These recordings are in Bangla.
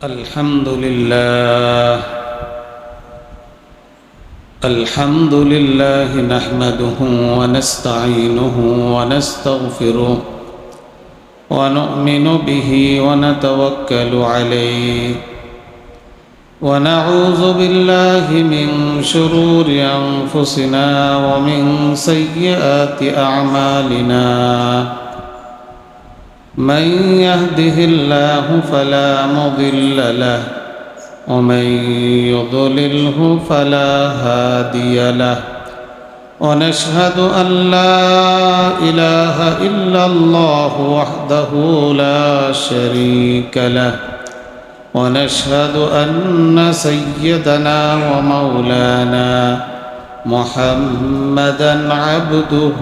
الحمد لله نحمده ونستعينه ونستغفره ونؤمن به ونتوكل عليه ونعوذ بالله من شرور أنفسنا ومن سيئات أعمالنا من يهده الله فلا مضل له ومن يضلله فلا هادي له ونشهد أن لا إله إلا الله وحده لا شريك له ونشهد أن سيدنا ومولانا محمدا عبده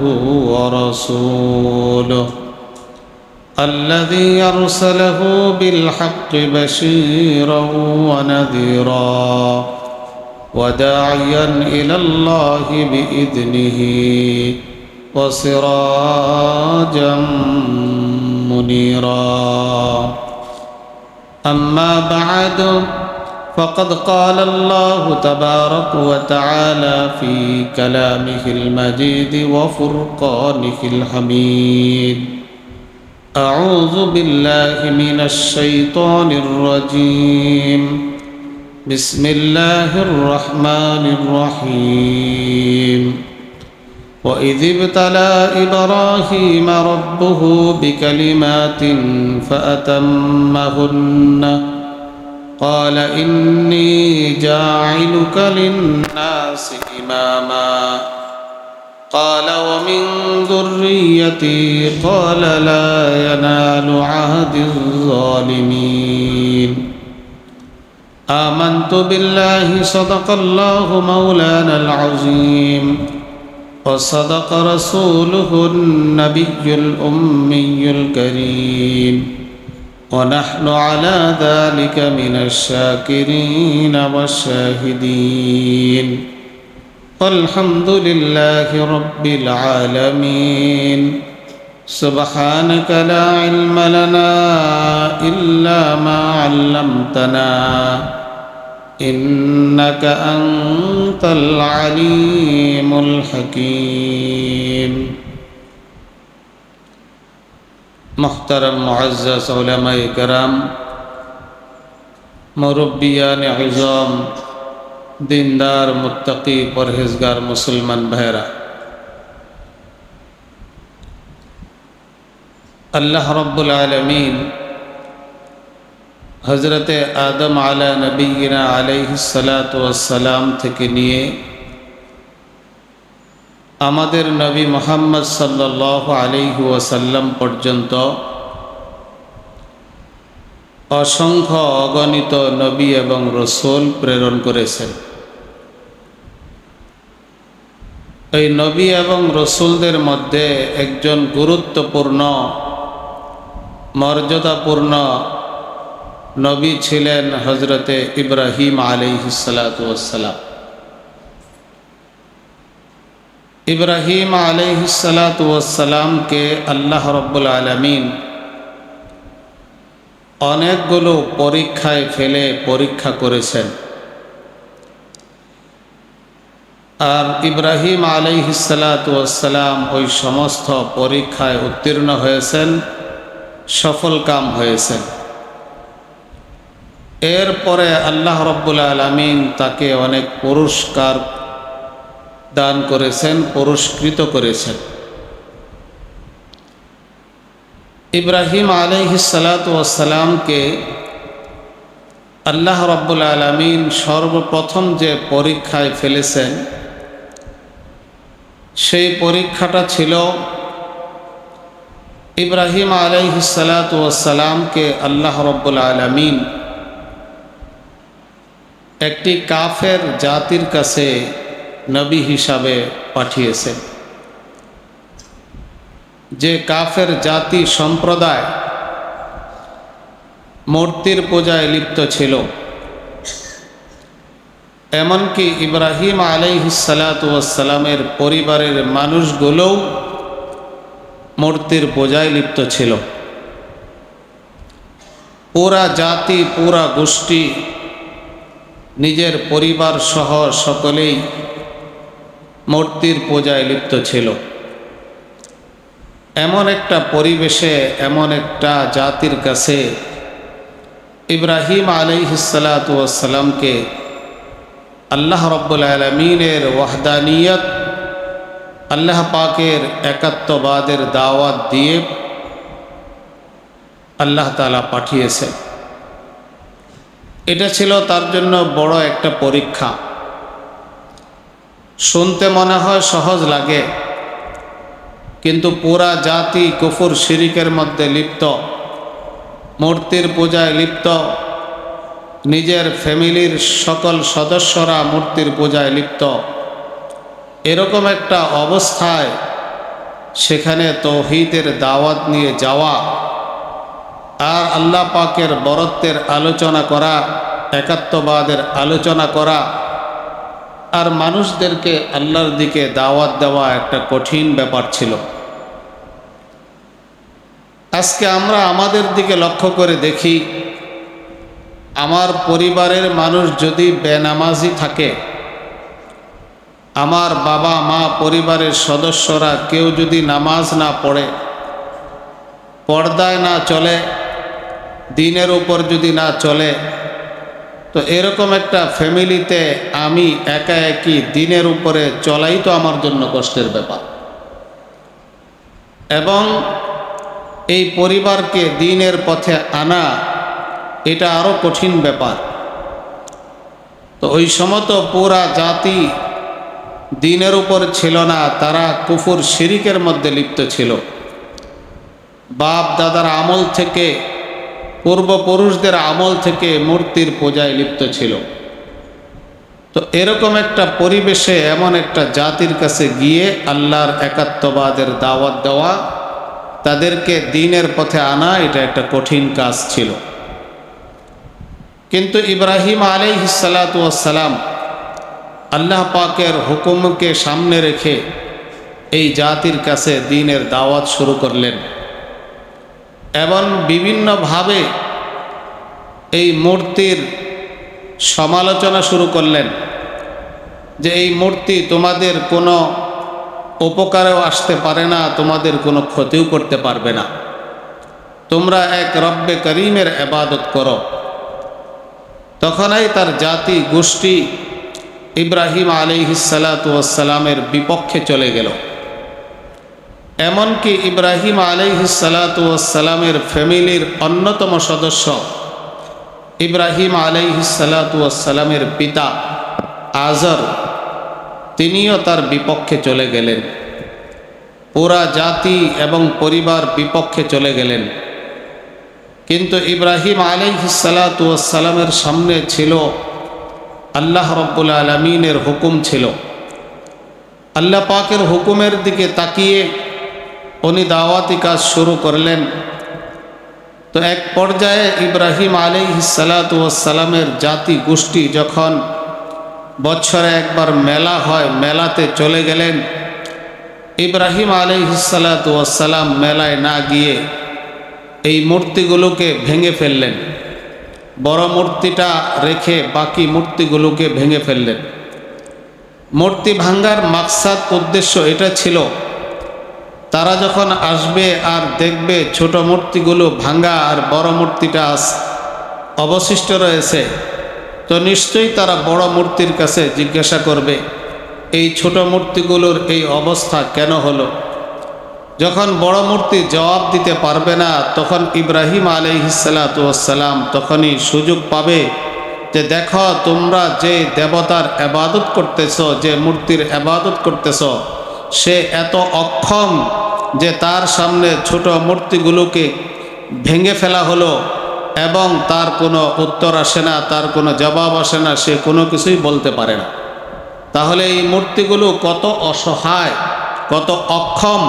ورسوله الذي أرسله بالحق بشيرا ونذيرا وداعيا إلى الله بإذنه وسراجا منيرا أما بعد فقد قال الله تبارك وتعالى في كلامه المجيد وفرقانه الحميد أعوذ بالله من الشيطان الرجيم بسم الله الرحمن الرحيم وإذ ابتلى إبراهيم ربه بكلمات فأتمهن قال إني جاعلك للناس إماما قال ومن ذريتي قال لا ينال عهد الظالمين آمنت بالله صدق الله مولانا العظيم وصدق رسوله النبي الأمي الكريم ونحن على ذلك من الشاكرين والشاهدين والحمد لله رب العالمين سبحانك لا علم لنا إلا ما علمتنا إنك أنت العليم الحكيم محترم معزز علماء کرام মুরব্বিয়ান আযম দিনদার মুত্তাকি পরহেজগার মুসলমান ভাইরা, আল্লাহ রাব্বুল আলামিন হযরতে আদম আলা নবিয়িনা আলাইহিস সালাতু ওয়াস সালাম থেকে নিয়ে আমাদের নবী মুহাম্মদ সাল্লাল্লাহু আলাইহি ওয়াসাল্লাম পর্যন্ত অসংখ্য অগণিত নবী এবং রাসূল প্রেরণ করেছেন। এই নবী এবং রাসূলদের মধ্যে একজন গুরুত্বপূর্ণ মর্যাদাপূর্ণ নবী ছিলেন হযরতে ইব্রাহিম আলাইহিস সালাতু ওয়াস সালাম। ইব্রাহিম আলাইহিস সালাতু ওয়াস সালামকে আল্লাহ রাব্বুল আলামিন অনেকগুলো পরীক্ষায় ফেলে পরীক্ষা করেছেন। আর ইব্রাহিম আলাইহিস সালাতু ওয়াস সালাম ওই সমস্ত পরীক্ষায় উত্তীর্ণ হয়েছেন, সফলকাম হয়েছেন। এরপরে আল্লাহ রাব্বুল আলামিন তাকে অনেক পুরস্কার দান করেছেন, পুরস্কৃত করেছেন। ইব্রাহিম আলাইহিস সালাতু ওয়াস সালামকে আল্লাহ রাব্বুল আলামিন সর্বপ্রথম যে পরীক্ষায় ফেলেছেন, সেই পরীক্ষাটা ছিল ইব্রাহিম আলাইহিস সালাতু ওয়াস সালামকে আল্লাহ রাব্বুল আলামিন একটি কাফের জাতির কাছে নবী হিসাবে পাঠিয়েছেন। যে কাফের জাতি সম্প্রদায় মূর্তির পূজায় লিপ্ত ছিল, এমনকি ইব্রাহিম আলাইহিস সালাতু ওয়াস সালামের পরিবারের মানুষগুলোও মূর্তির পূজায় লিপ্ত ছিল। পুরা জাতি পুরা গোষ্ঠী নিজের পরিবার সহ সকলেই মূর্তির পূজায় লিপ্ত ছিল। এমন একটা পরিবেশে এমন একটা জাতির কাছে ইব্রাহিম আলাইহিসসালাতু ওয়াসসালামকে আল্লাহ রাব্বুল আলামিনের ওয়াহদানিয়ত, আল্লাহ পাকের একাত্মবাদের দাওয়াত দিয়ে আল্লাহ তাআলা পাঠিয়েছেন। এটা ছিল তার জন্য বড় একটা পরীক্ষা। শুনতে মনে হয় সহজ লাগে, কিন্তু পুরা জাতি কুফর শিরিকের মধ্যে লিপ্ত, মূর্তির পূজায় লিপ্ত, নিজের ফ্যামিলির সকল সদস্যরা মূর্তির পূজায় লিপ্ত। এরকম একটা অবস্থায় সেখানে তাওহীদের দাওয়াত নিয়ে যাওয়া আর আল্লাহ পাকের বরত্বের আলোচনা করা, একাত্মবাদের আলোচনা করা আর মানুষদেরকে আল্লাহর দিকে দাওয়াত দেওয়া একটা কঠিন ব্যাপার ছিল। আজকে আমরা আমাদের দিকে লক্ষ্য করে দেখি, আমার পরিবারের মানুষ যদি বেনামাজি থাকে, আমার বাবা মা পরিবারের সদস্যরা কেউ যদি নামাজ না পড়ে, পর্দায় না চলে, দিনের উপর যদি না চলে, তো এরকম একটা ফ্যামিলিতে আমি একা একই দিনের উপরে চলাই তো আমার জন্য কষ্টের ব্যাপার, এবং এই পরিবারকে দ্বীনের পথে আনা এটা আরো কঠিন ব্যাপার। তো ওই সময় তো পুরা জাতি দ্বীনের উপর ছিল না, তারা কুফর শিরিকের মধ্যে লিপ্ত ছিল। বাপ দাদার আমল থেকে, পূর্বপুরুষদের আমল থেকে মূর্তির পূজায় লিপ্ত ছিল। তো এরকম একটা পরিবেশে এমন একটা জাতির কাছে গিয়ে আল্লাহর একাত্মবাদের দাওয়াত দেওয়া, তাদেরকে দ্বীনের পথে আনা, এটা একটা কঠিন কাজ ছিল। কিন্তু ইব্রাহিম আলাইহিসসালাতু ওয়াসসালাম আল্লাহ পাকের হুকুমকে সামনে রেখে এই জাতির কাছে দ্বীনের দাওয়াত শুরু করলেন এবং বিভিন্নভাবে এই মূর্তির সমালোচনা শুরু করলেন যে এই মূর্তি তোমাদের কোনো উপকারেও আসতে পারে না, তোমাদের কোনো ক্ষতিও করতে পারবে না, তোমরা এক রব্বে করিমের ইবাদত করো। তখনই তার জাতি গোষ্ঠী ইব্রাহিম আলাইহিসসালাতু ওয়াসসালামের বিপক্ষে চলে গেল। এমনকি ইব্রাহিম আলাইহিসসালাতু ওয়াসসালামের ফ্যামিলির অন্যতম সদস্য ইব্রাহিম আলাইহিসসালাতু ওয়াসসালামের পিতা আজর, তিনিও তার বিপক্ষে চলে গেলেন। পুরা জাতি এবং পরিবার বিপক্ষে চলে গেলেন। কিন্তু ইব্রাহিম আলাইহিসসালাতু ওয়াসসালামের সামনে ছিল আল্লাহ রাব্বুল আলামিনের হুকুম ছিল। আল্লাহ পাকের হুকুমের দিকে তাকিয়ে উনি দাওয়াতি কাজ শুরু করলেন। তো এক পর্যায়ে ইব্রাহিম আলাইহিসসালাতু ওয়াসসালামের জাতি গোষ্ঠী যখন বছরে একবার মেলা হয়, মেলাতে চলে গেলেন। ইব্রাহিম আলাইহিসসালাতু ওয়াসসালাম মেলায় না গিয়ে এই মূর্তিগুলোকে ভেঙে ফেললেন। বড় মূর্তিটা রেখে বাকি মূর্তিগুলোকে ভেঙে ফেললেন। মূর্তি ভাঙ্গার মাকসাদ, উদ্দেশ্য এটা ছিল, তারা যখন আসবে আর দেখবে ছোট মূর্তিগুলো ভাঙ্গা আর বড় মূর্তিটা অবশিষ্ট রয়েছে, তো নিশ্চয়ই তারা বড় মূর্তির কাছে জিজ্ঞাসা করবে এই ছোট মূর্তিগুলোর এই অবস্থা কেন হলো। যখন বড় মূর্তি জবাব দিতে পারবে না, তখন ইব্রাহিম আলাইহিসসালাতু ওয়াসসালাম তখনই সুযোগ পাবে যে দেখো, তোমরা যে দেবতার ইবাদত করতেছ, যে মূর্তির ইবাদত করতেছ, সে এত অক্ষম যে তার সামনে ছোট মূর্তিগুলোকে ভেঙে ফেলা হলো এবং তার কোনো উত্তর আসে না, তার কোনো জবাব আসে না, সে কোনো কিছুই বলতে পারে না। তাহলে এই মূর্তিগুলো কত অসহায়, কত অক্ষম,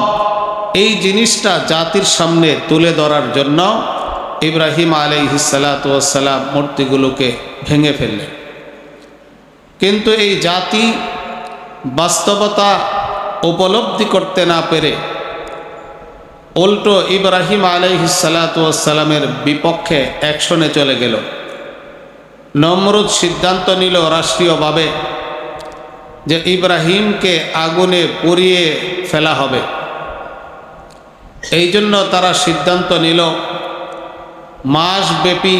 এই জিনিসটা জাতির সামনে তুলে ধরার জন্য ইব্রাহিম আলাইহিসসালাতু ওয়াসসালাম মূর্তিগুলোকে ভেঙে ফেললেন। কিন্তু এই জাতি বাস্তবতা উপলব্ধি করতে না পেরে উল্টো ইব্রাহিম আলাইহিসসালামের বিপক্ষে অ্যাকশনে চলে গেল। নমরুদ সিদ্ধান্ত নিল রাষ্ট্রীয়ভাবে যে ইব্রাহিমকে আগুনে পুড়িয়ে ফেলা হবে। এই জন্য তারা সিদ্ধান্ত নিল মাসব্যাপী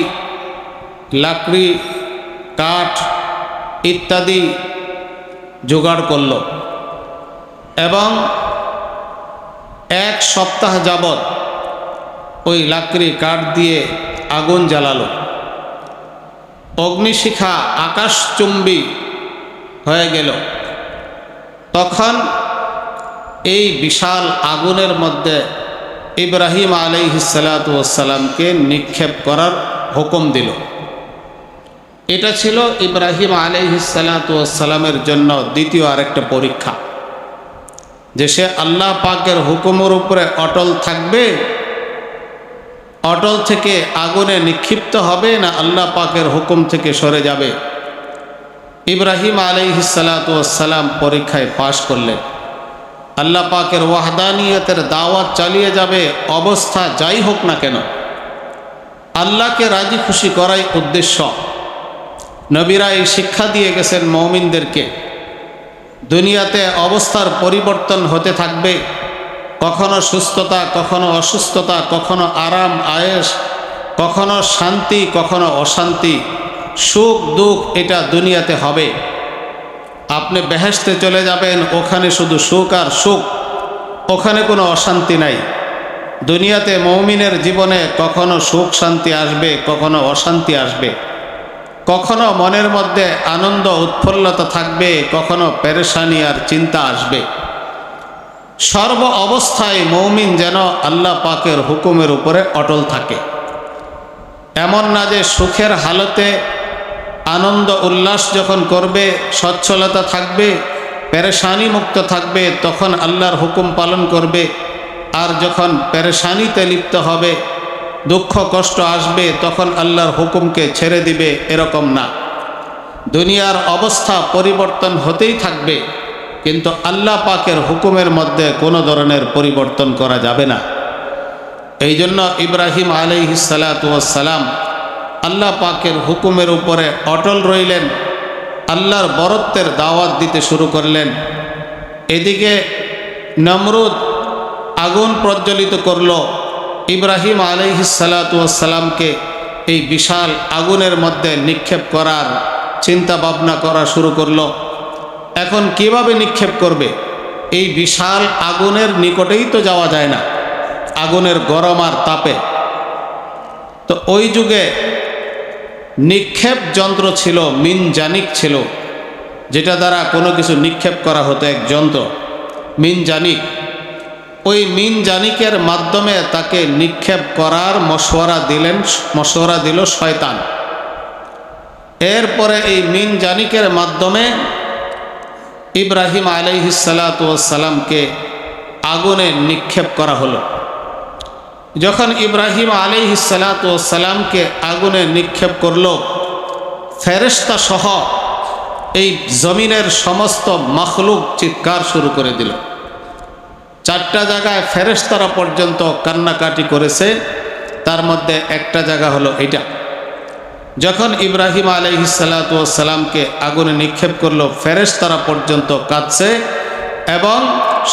লাকড়ি, কাঠ ইত্যাদি জোগাড় করল এবং 1 সপ্তাহ যাবৎ ওই লাকড়ি কাঠ দিয়ে আগুন জ্বালালো। অগ্নিশিখা আকাশচুম্বী হয়ে গেল। তখন এই বিশাল আগুনের মধ্যে ইব্রাহিম আলাইহিসসালামকে নিক্ষেপ করার হুকুম দিল। এটা ছিল ইব্রাহিম আলাইহিসসালামের জন্য দ্বিতীয় আরেকটা পরীক্ষা, যে সে আল্লাহ পাকের হুকুমের উপরে অটল থাকবে, অটল থেকে আগুনে নিক্ষিপ্ত হবে, না আল্লাহ পাকের হুকুম থেকে সরে যাবে। ইব্রাহিম আলাইহিসসালাম পরীক্ষায় পাশ করলেন। আল্লাহ পাকের ওয়াহদানিয়তের দাওয়াত চালিয়ে যাবে, অবস্থা যাই হোক না কেন। আল্লাহকে রাজি খুশি করাই উদ্দেশ্য। নবীরা এই শিক্ষা দিয়ে গেছেন মুমিনদেরকে। দুনিয়াতে অবস্থার পরিবর্তন হতে থাকবে, কখনো সুস্থতা, কখনো অসুস্থতা, কখনো আরাম আয়েশ, কখনো শান্তি, কখনো অশান্তি, সুখ দুঃখ, এটা দুনিয়াতে হবে। আপনি বেহেশতে চলে যাবেন, ওখানে শুধু সুখ আর সুখ, ওখানে কোনো অশান্তি নাই। দুনিয়াতে মুমিনের জীবনে কখনো সুখ শান্তি আসবে, কখনো অশান্তি আসবে, কখনো মনের মধ্যে আনন্দ উৎফুল্লতা থাকবে, কখনো পেরেশানি আর চিন্তা আসবে। সর্ব অবস্থায় মুমিন যেন আল্লাহ পাকের হুকুমের উপরে অটল থাকে। এমন না যে সুখের হালতে আনন্দ উল্লাস যখন করবে, সচ্ছলতা থাকবে, পেরেশানি মুক্ত থাকবে, তখন আল্লাহর হুকুম পালন করবে, আর যখন পেরেশানিতে লিপ্ত হবে, দুঃখ কষ্ট আসবে, তখন আল্লাহর হুকুমকে ছেড়ে দিবে, এরকম না। দুনিয়ার অবস্থা পরিবর্তন হতেই থাকবে, কিন্তু আল্লাহ পাকের হুকুমের মধ্যে কোনো ধরনের পরিবর্তন করা যাবে না। এই জন্য ইব্রাহিম আলাইহিসসালাম আল্লাহ পাকের হুকুমের উপরে অটল রইলেন, আল্লাহর বরত্বের দাওয়াত দিতে শুরু করলেন। এদিকে নমরুদ আগুন প্রজ্বলিত করল। ইব্রাহিম আলাইহিসসালামকে এই বিশাল আগুনের মধ্যে নিক্ষেপ করার চিন্তা ভাবনা করা শুরু করলো। এখন কিভাবে নিক্ষেপ করবে? এই বিশাল আগুনের নিকটেই তো যাওয়া যায় না, আগুনের গরম আর তাপে। তো ওই যুগে নিক্ষেপ যন্ত্র ছিল, মিনজানিক ছিল, যেটা দ্বারা কোনো কিছু নিক্ষেপ করা হতো, এক যন্ত্র মিনজানিক। ওই মিনজানিকের মাধ্যমে তাকে নিক্ষেপ করার মশওয়ারা দিল শয়তান। এরপরে এই মিনজানিকের মাধ্যমে ইব্রাহিম আলাইহিসসালামকে আগুনে নিক্ষেপ করা হলো। যখন ইব্রাহিম আলাইহিসসালামকে আগুনে নিক্ষেপ করলো, ফেরেশতা সহ এই জমিনের সমস্ত মখলুক চিৎকার শুরু করে দিল। 4টা জায়গায় ফেরেশতারা পর্যন্ত কান্নাকাটি করেছে, তার মধ্যে একটা জায়গা হলো এটা। যখন ইব্রাহিম আলাইহিসসালামকে আগুনে নিক্ষেপ করলো, ফেরেশতারা পর্যন্ত কাঁদছে এবং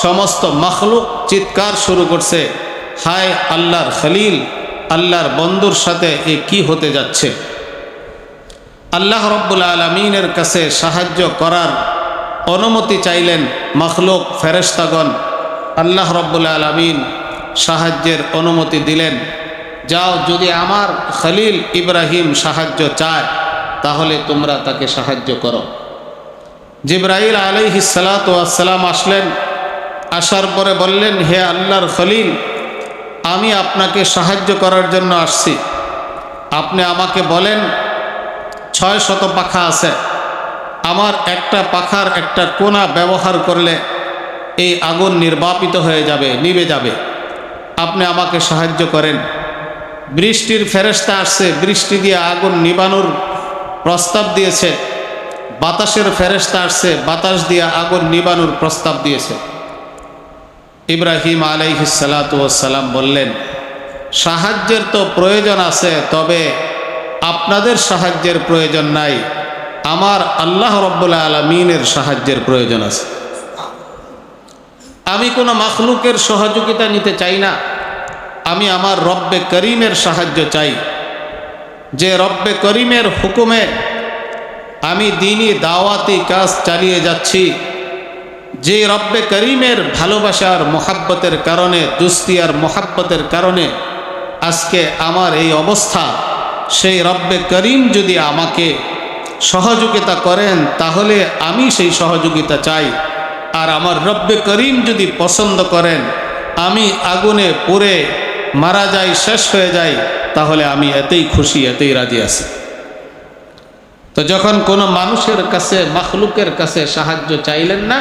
সমস্ত মখলুক চিৎকার শুরু করছে, হায় আল্লাহর খলিল, আল্লাহর বন্ধুর সাথে এ কি হতে যাচ্ছে। আল্লাহ রব্বুল আলামিনের কাছে সাহায্য করার অনুমতি চাইলেন মখলুক ফেরেশতাগণ। আল্লাহ রব্বুল আলামিন সাহায্যের অনুমতি দিলেন, যাও, যদি আমার খলিল ইব্রাহিম সাহায্য চায় তাহলে তোমরা তাকে সাহায্য করো। জিবরাইল আলাইহিসসালাম আসলেন। আসার পরে বললেন, হে আল্লাহর খলিল, আমি আপনাকে সাহায্য করার জন্য আসছি। আপনি আমাকে বলেন 600 পাখা আছে, আমার একটা পাখার একটা কোনা ব্যবহার করলে এই আগুন নির্বাপিত হয়ে যাবে, নিভে যাবে। আপনি আমাকে সাহায্য করেন। বৃষ্টির ফেরেশতা আসছে, বৃষ্টি দিয়ে আগুন নিবানোর প্রস্তাব দিয়েছে। বাতাসের ফেরেশতা আসছে, বাতাস দিয়ে আগুন নিবানোর প্রস্তাব দিয়েছে। ইব্রাহিম আলাইহিস সালাতু ওয়াস সালাম বললেন, সাহায্যের তো প্রয়োজন আছে, তবে আপনাদের সাহায্যের প্রয়োজন নাই, আমার আল্লাহ রব্বুল আলামিনের সাহায্যের প্রয়োজন আছে। আমি কোনো মাখলুকের সহযোগিতা নিতে চাই না, আমি আমার রব্বে করিমের সাহায্য চাই। যে রব্বে করিমের হুকুমে আমি দ্বীনি দাওয়াতি কাজ চালিয়ে যাচ্ছি, যে রব্বে করিমের ভালোবাসার মোহাব্বতের কারণে, দুস্তি আর মোহাব্বতের কারণে আজকে আমার এই অবস্থা, সেই রব্বে করিম যদি আমাকে সহযোগিতা করেন তাহলে আমি সেই সহযোগিতা চাই। আর আমার রব্বে করিম যদি পছন্দ করেন আমি আগুনে পুড়ে মারা যাই, শেষ হয়ে যাই, তাহলে আমি এতেই খুশি, এতেই রাজি আছি। তো যখন কোনো মানুষের কাছে, মাখলুকের কাছে সাহায্য চাইলেন না,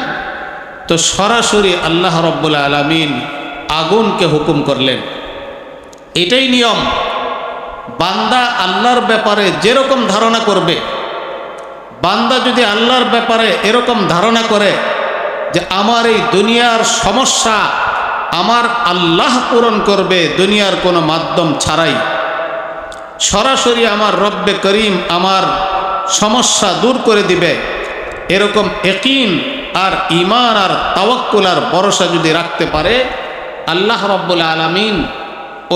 তো সরাসরি আল্লাহ রব্বুল আলামিন আগুনকে হুকুম করলেন। এটাই নিয়ম। বান্দা আল্লাহর ব্যাপারে যেরকম ধারণা করবে, বান্দা যদি আল্লাহর ব্যাপারে এরকম ধারণা করে যে আমার এই দুনিয়ার সমস্যা আমার আল্লাহ পূরণ করবে দুনিয়ার কোনো মাধ্যম ছাড়াই, সরাসরি আমার রব্বে করিম আমার সমস্যা দূর করে দিবে, এরকম ইয়াকিন আর ঈমান আর তাওয়াক্কুল আর ভরসা যদি রাখতে পারে, আল্লাহ রব্বুল আলামিন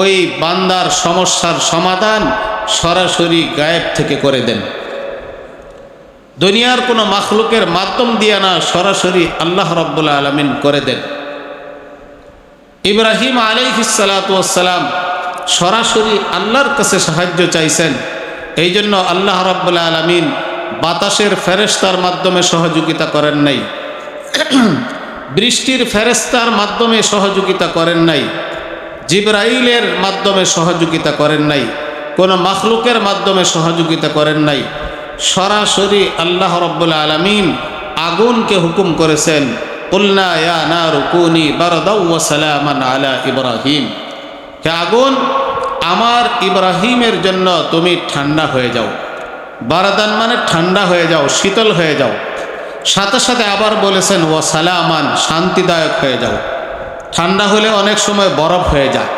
ওই বান্দার সমস্যার সমাধান সরাসরি গায়েব থেকে করে দেন। দুনিয়ার কোনো মাখলুকের মাধ্যম দিয়ে না, সরাসরি আল্লাহ রব্বুল আলামিন করে দেন। ইব্রাহিম আলাইহিস সালাতু ওয়াস সালাম সরাসরি আল্লাহর কাছে সাহায্য চাইছেন। এই জন্য আল্লাহ রব্বুল আলামিন বাতাসের ফেরেশতার মাধ্যমে সহযোগিতা করেন নাই, বৃষ্টির ফেরেশতার মাধ্যমে সহযোগিতা করেন নাই, জিবরাইলের মাধ্যমে সহযোগিতা করেন নাই, কোনো মাখলুকের মাধ্যমে সহযোগিতা করেন নাই। সরাসরি আল্লাহ রব্বুল আলামিন আগুনকে হুকুম করেছেন, কুলনা ইয়া নারু কুনি বারদাও ওয়া সালামান আলা ইব্রাহিম, হে আগুন আমার ইব্রাহিমের জন্য তুমি ঠান্ডা হয়ে যাও। বারাদান মানে ঠান্ডা হয়ে যাও, শীতল হয়ে যাও। সাথে সাথে আবার বলেছেন ওয়া সালামান, শান্তিদায়ক হয়ে যাও। ঠান্ডা হলে অনেক সময় বরফ হয়ে যায়।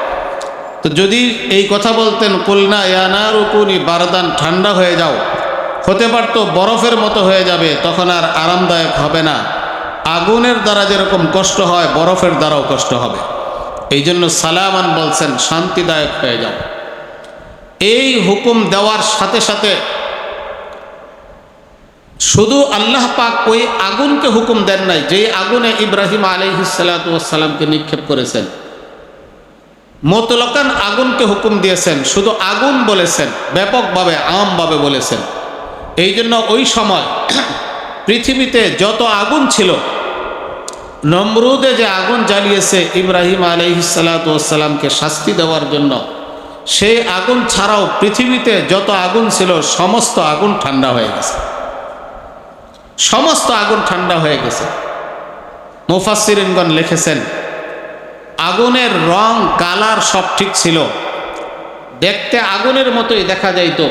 তো যদি এই কথা বলতেন কুলনা ইয়া নারু কুনি বারদান, ঠান্ডা হয়ে যাও, হতে পারত বরফের মতো হয়ে যাবে, তখন আর আরামদায়ক হবে না। আগুনের দ্বারা যেরকম কষ্ট হয় বরফের দ্বারাও কষ্ট হবে। এই জন্য সালামান বলছেন, শান্তিদায়ক হয়ে যাও। এই হুকুম দেওয়ার সাথে সাথে শুধু আল্লাহ পাক ওই আগুনকে হুকুম দেন নাই, যে আগুনে ইব্রাহিম আলাইহিস সালাতু ওয়াস সালামকে নিক্ষেপ করেছেন, মুতলাকান আগুনকে হুকুম দিয়েছেন। শুধু আগুন বলেছেন, ব্যাপকভাবে আমভাবে বলেছেন। এই জন্য ওই সময় পৃথিবীতে যত আগুন ছিল, নমরুদে যে আগুন জ্বালিয়েছে ইব্রাহিম আলাইহিস সালাতু ওয়াস সালামকে শাস্তি দেওয়ার জন্য, সেই আগুন ছাড়াও পৃথিবীতে যত আগুন ছিল সমস্ত আগুন ঠান্ডা হয়ে গেছে, সমস্ত আগুন ঠান্ডা হয়ে গেছে। মুফাসসিরিনগণ লিখেছেন আগুনের রং কালার সব ঠিক ছিল, দেখতে আগুনের মতোই দেখা যাইত,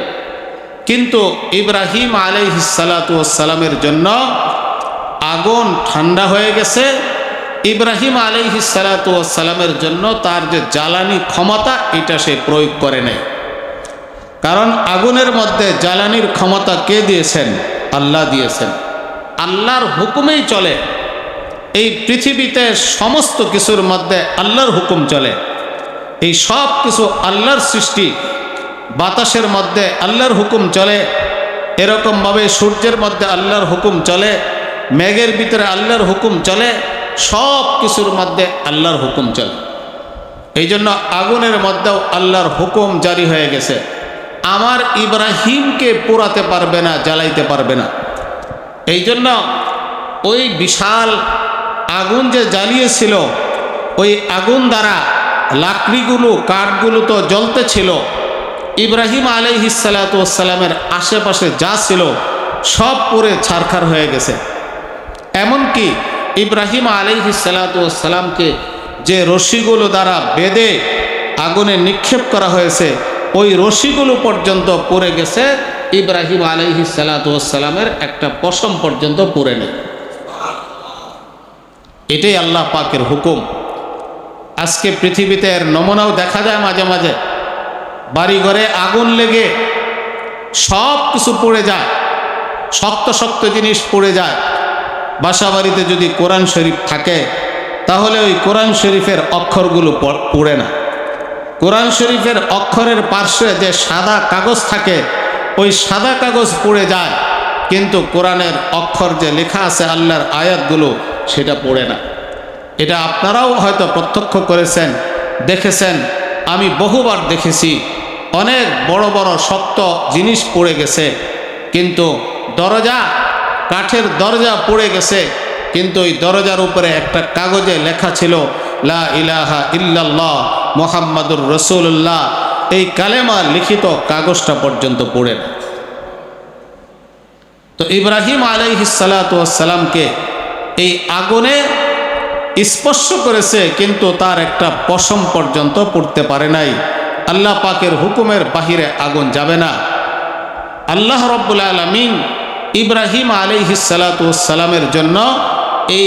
কিন্তু ইব্রাহিম আলাইহিস সালাতু ওয়াস সালামের জন্য আগুন ঠান্ডা হয়ে গেছে। ইব্রাহিম আলাইহিস সালাতু ওয়াস সালামের জন্য তার যে জ্বালানি ক্ষমতা, এটা সে প্রয়োগ করে নাই। কারণ আগুনের মধ্যে জ্বালানির ক্ষমতা কে দিয়েছেন? আল্লাহ দিয়েছেন। আল্লাহর হুকুমেই চলে। এই পৃথিবীতে সমস্ত কিছুর মধ্যে আল্লাহর হুকুম চলে। এই সব কিছু আল্লাহর সৃষ্টি। বাতাসের মধ্যে আল্লাহর হুকুম চলে, এরকমভাবে সূর্যের মধ্যে আল্লাহর হুকুম চলে, মেঘের ভিতরে আল্লাহর হুকুম চলে, সব কিছুর মধ্যে আল্লাহর হুকুম চলে। এই জন্য আগুনের মধ্যেও আল্লাহর হুকুম জারি হয়ে গেছে। আমার ইব্রাহিমকে পোড়াতে পারবে না, জ্বালাইতে পারবে না। এই জন্য ওই বিশাল আগুন যে জ্বালিয়েছিল, ওই আগুন দ্বারা লাকড়িগুলো, কাঠগুলো তো জ্বলতেছিল। ইব্রাহিম আলাইহিস সালাতু ওয়াস সালামের আশেপাশে যা ছিল সব পুড়ে ছারখার হয়ে গেছে। এমনকি ইব্রাহিম আলাইহিস সালাতু ওয়াস সালামকে যে রশিগুলো দ্বারা বেঁধে আগুনে নিক্ষেপ করা হয়েছে, ওই রশিগুলো পর্যন্ত পুড়ে গেছে। ইব্রাহিম আলাইহিস সালাতু ওয়াস সালামের একটা পশম পর্যন্ত পুড়ে নেই। এটাই আল্লাহ পাকের হুকুম। আজকে পৃথিবীতে এর নমুনাও দেখা যায় মাঝে মাঝে। বাড়িঘরে আগুন লেগে সব কিছু পুড়ে যায়, শক্ত শক্ত জিনিস পুড়ে যায়। বাসা বাড়িতে যদি কোরআন শরীফ থাকে তাহলে ওই কোরআন শরীফের অক্ষরগুলো পুড়ে না। কোরআন শরীফের অক্ষরের পার্শ্বে যে সাদা কাগজ থাকে ওই সাদা কাগজ পুড়ে যায়, কিন্তু কোরআনের অক্ষর যে লেখা আছে আল্লাহর আয়াতগুলো সেটা পড়ে না। এটা আপনারাও হয়তো প্রত্যক্ষ করেছেন, দেখেছেন, আমি বহুবার দেখেছি। অনেক বড় বড় শক্ত জিনিস পড়ে গেছে, কিন্তু দরজা, কাঠের দরজা পড়ে গেছে, কিন্তু ওই দরজার উপরে একটা কাগজে লেখা ছিল লা ইলাহা ইল্লাল্লাহ মুহাম্মাদুর রাসূলুল্লাহ। এই কালেমা লিখিত কাগজটা পর্যন্ত পড়ে না। তো ইব্রাহিম আলাইহিস সালাতু ওয়াস সালামকে এই আগুনে স্পর্শ করেছে, কিন্তু তার একটা পশম পর্যন্ত পড়তে পারে নাই। আল্লাহ পাকের হুকুমের বাহিরে আগুন যাবে না। আল্লাহ রাব্বুল আলামিন ইব্রাহিম আলাইহিস সালাতু ওয়াস সালামের জন্য এই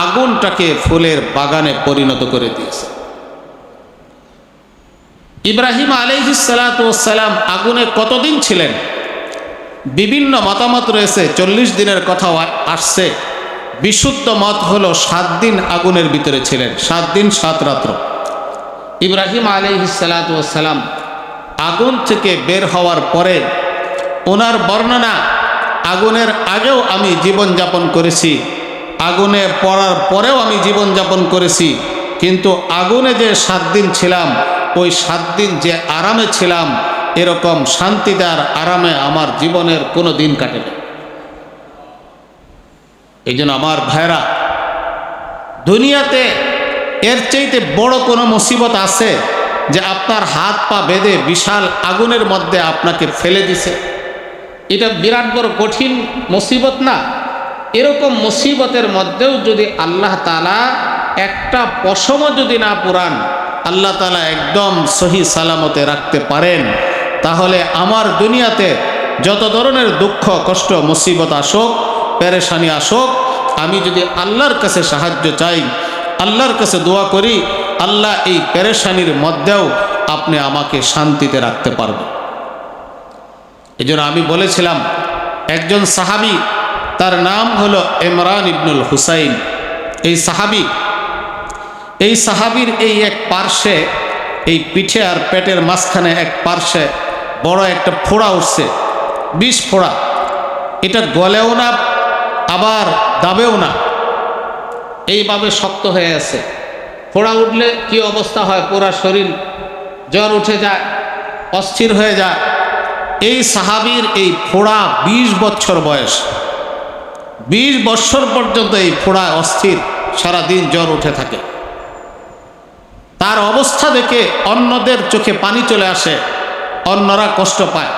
আগুনটাকে ফুলের বাগানে পরিণত করে দিয়েছে। ইব্রাহিম আলাইহিস সালাতু ওয়াস সালাম আগুনে কতদিন ছিলেন? বিভিন্ন মতামত রয়েছে, 40 দিনের কথাও আসছে। বিশুদ্ধ মত হলো 7 দিন আগুনের ভিতরে ছিলেন, 7 দিন 7 রাত্র। ইব্রাহিম আলাইহিস সালাতু ওয়াস সালাম আগুন থেকে বের হওয়ার পরে ওনার বর্ণনা, আগুনের আগেও আমি জীবনযাপন করেছি, আগুনে পড়ার পরেও আমি জীবনযাপন করেছি, কিন্তু আগুনে যে 7 দিন ছিলাম ওই 7 দিন যে আরামে ছিলাম এরকম শান্তিদার আরামে আমার জীবনের কোনো দিন কাটেনি। এই জন্য আমার ভাইরা, দুনিয়াতে এর চাইতে বড় কোনো মুসিবত আছে যে আপনার হাত পা বেঁধে বিশাল আগুনের মধ্যে আপনাকে ফেলে দিছে? এটা বিরাট বড় কঠিন মুসিবত না? এরকম মুসিবতের মধ্যেও যদি আল্লাহ তাআলা একটা পশমও যদি না পুরান, আল্লাহ তাআলা একদম সহি সালামতে রাখতে পারেন, তাহলে আমার দুনিয়াতে যত ধরনের দুঃখ কষ্ট মুসিবত আসুক, পেরেশানি আসুক, আমি যদি আল্লাহর কাছে সাহায্য চাই, আল্লাহর কাছে দোয়া করি, আল্লাহ এই পেরেশানির মধ্যেও আপনি আমাকে শান্তিতে রাখতে পারবেন। এই জন্য আমি বলেছিলাম একজন সাহাবী, তার নাম হলো ইমরান ইবনুল হুসাইন। এই সাহাবীর এই এক পার্শ্বে, এই পিঠে আর পেটের মাঝখানে এক পার্শ্বে বড় একটা ফোড়া উঠছে, 20 ফোড়া। এটা গলেও না আবার দাবেও না, এইভাবে শক্ত হয়ে আছে। ফোড়া উঠলে কি অবস্থা হয়? পুরা শরীর জ্বর উঠে যায়, অস্থির হয়ে যায়। এই সাহাবীর এই ফোড়া 20 বছর বয়স, 20 বছর পর্যন্ত এই ফোড়া অস্থির, সারাদিন জ্বর উঠে থাকে। তার অবস্থা দেখে অন্যদের চোখে পানি চলে আসে, অন্যরা কষ্ট পায়,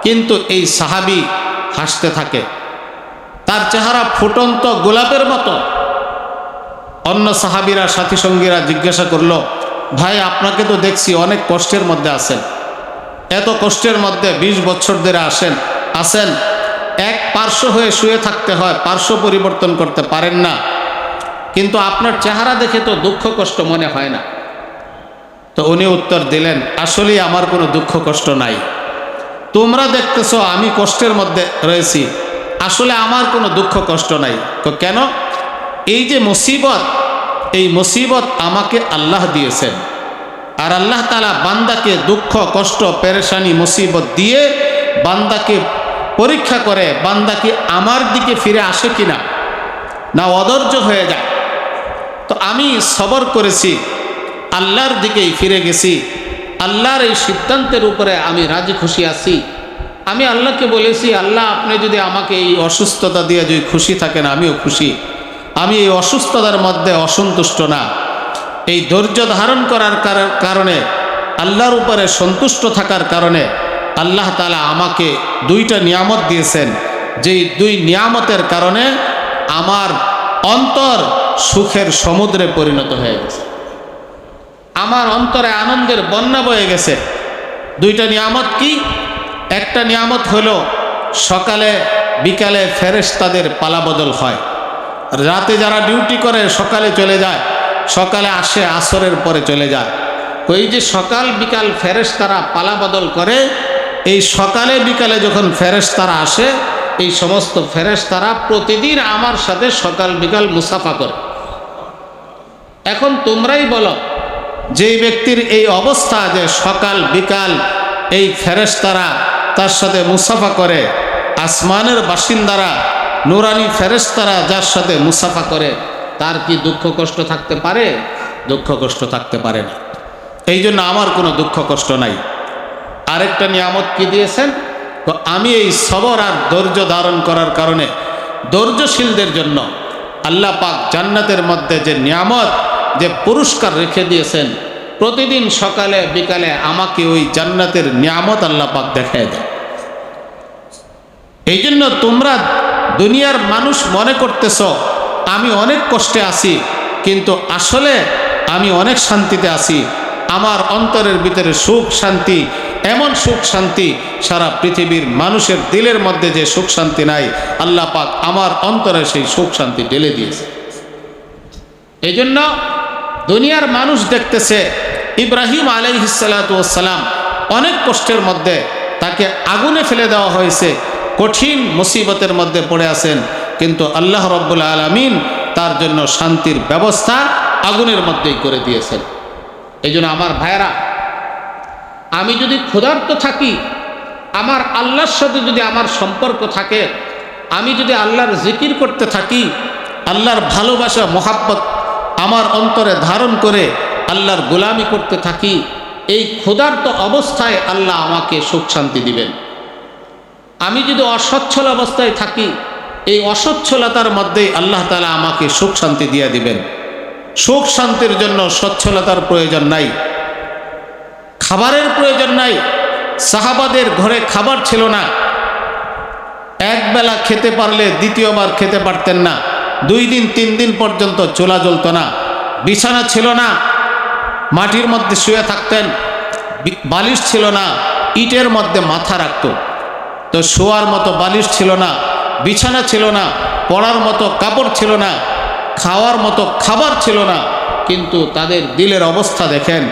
কিন্তু এই সাহাবী হাসতে থাকে। তার চেহারা ফুটন্ত গোলাপের মতো। অন্য সাহাবীরা, সাথী সঙ্গীরা জিজ্ঞাসা করলো, ভাই আপনাকে তো দেখছি অনেক কষ্টের মধ্যে আছেন, এত কষ্টের মধ্যে 20 বছর ধরে আছেন, এক পার্শ্ব হয়ে শুয়ে থাকতে হয়, পার্শ্ব পরিবর্তন করতে পারেন না, কিন্তু আপনার চেহারা দেখে তো দুঃখ কষ্ট মনে হয় না। তো উনি উত্তর দিলেন, আসলেই আমার কোনো দুঃখ কষ্ট নাই, তোমরা দেখতেছো আমি কষ্টের মধ্যে রয়েছি, আসলে আমার কোনো দুঃখ কষ্ট নাই। তো কেন? এই যে মুসিবত, এই মুসিবত আমাকে আল্লাহ দিয়েছেন, আর আল্লাহ তাআলা বান্দাকে দুঃখ কষ্ট পেরেশানি মুসিবত দিয়ে বান্দাকে পরীক্ষা করে, বান্দা কি আমার দিকে ফিরে আসে কিনা, না অধৈর্য হয়ে যায়। তো আমি সবর করেছি, আল্লাহর দিকেই ফিরে গেছি, আল্লাহর এই সিদ্ধান্তের উপরে আমি রাজি খুশি আছি। আমি আল্লাহকে বলেছি, আল্লাহ আপনি যদি আমাকে এই অসুস্থতা দিয়ে যদি খুশি থাকেন আমিও খুশি, আমি এই অসুস্থতার মধ্যে অসন্তুষ্ট না। এই ধৈর্য ধারণ করার কারণে, আল্লাহর উপরে সন্তুষ্ট থাকার কারণে আল্লাহ তাআলা আমাকে 2টা নিয়ামত দিয়েছেন, যেই 2 নিয়ামতের কারণে আমার অন্তর সুখের সমুদ্রে পরিণত হয়ে গেছে, আমার অন্তরে আনন্দের বন্যা বয়ে গেছে। 2টা নিয়ামত কি? একটা নিয়ামত হলো সকালে বিকালে ফেরেশতাদের পালাবদল হয়, রাতে যারা ডিউটি করে সকালে চলে যায়, সকালে আসে, আসরের পরে চলে যায়। ওই যে সকাল বিকাল ফেরেশতারা পালা বদল করে, এই সকালে বিকালে যখন ফেরেশতারা আসে, এই সমস্ত ফেরেশতারা প্রতিদিন আমার সাথে সকাল বিকাল মুসাফা করে। এখন তোমরাই বলো, যেই ব্যক্তির এই অবস্থা যে সকাল বিকাল এই ফেরেশতারা তার সাথে মুসাফা করে, আসমানের বাসিন্দারা নুরানি ফেরেশতারা যার সাথে মুসাফা করে, তার কি দুঃখ কষ্ট থাকতে পারে? দুঃখ কষ্ট থাকতে পারে না। এই জন্য আমার কোনো দুঃখ কষ্ট নাই। আরেকটা নিয়ামত কি দিয়েছেন? তো আমি এই সবর আর ধৈর্য ধারণ করার কারণে ধৈর্যশীলদের জন্য আল্লাহ পাক জান্নাতের মধ্যে যে নিয়ামত, যে পুরস্কার রেখে দিয়েছেন, প্রতিদিন সকালে বিকালে আমাকে ওই জান্নাতের নিয়ামত আল্লাহ পাক দেখায় দেয়। এই জন্য তোমরা দুনিয়ার মানুষ মনে করতেছ আমি অনেক কষ্টে আছি, কিন্তু আসলে আমি অনেক শান্তিতে আছি। আমার অন্তরের ভিতরে সুখ শান্তি, এমন সুখ শান্তি সারা পৃথিবীর মানুষের দিলের মধ্যে যে সুখ শান্তি নাই, আল্লাহ পাক আমার অন্তরে সেই সুখ শান্তি ঢেলে দিয়েছে। এই জন্য দুনিয়ার মানুষ দেখতেছে ইব্রাহিম আলাইহিস সালাতু ওয়াস সালাম অনেক কষ্টের মধ্যে, তাকে আগুনে ফেলে দেওয়া হয়েছে, কঠিন মুসিবতের মধ্যে পড়ে আছেন, কিন্তু আল্লাহ রাব্বুল আলামিন তার জন্য শান্তির ব্যবস্থা আগুনের মধ্যেই করে দিয়েছেন। এই জন্য আমার ভাইয়েরা, আমি যদি ক্ষুধার্ত থাকি, আমার আল্লাহর সাথে যদি আমার সম্পর্ক থাকে, আমি যদি আল্লাহর জিকির করতে থাকি, আল্লাহর ভালোবাসা মহাব্বত আমার অন্তরে ধারণ করে আল্লাহর গোলামি করতে থাকি, এই ক্ষুধার্ত অবস্থায় আল্লাহ আমাকে সুখ শান্তি দিবেন। আমি যদি অসচ্ছল অবস্থায় থাকি, এই অসচ্ছলতার মধ্যেই আল্লাহ তাআলা আমাকে সুখ শান্তি দিয়ে দিবেন। সুখ শান্তির জন্য সচ্ছলতার প্রয়োজন নাই, খাবারের প্রয়োজন নাই। সাহাবাদের ঘরে খাবার ছিল না, একবেলা খেতে পারলে দ্বিতীয়বার খেতে পারতেন না, 2 দিন 3 দিন পর্যন্ত চুলা জ্বলত না, বিছানা ছিল না, মাটির মধ্যে শুয়ে থাকতেন, বালিশ ছিল না, ইটের মধ্যে মাথা রাখত। তো শোয়ার মতো বালিশ ছিল না, বিছানা ছিল না, পড়ার মতো কাপড় ছিল না, খাওয়ার মতো খাবার ছিল না, কিন্তু তাদের দিলের অবস্থা দেখেন,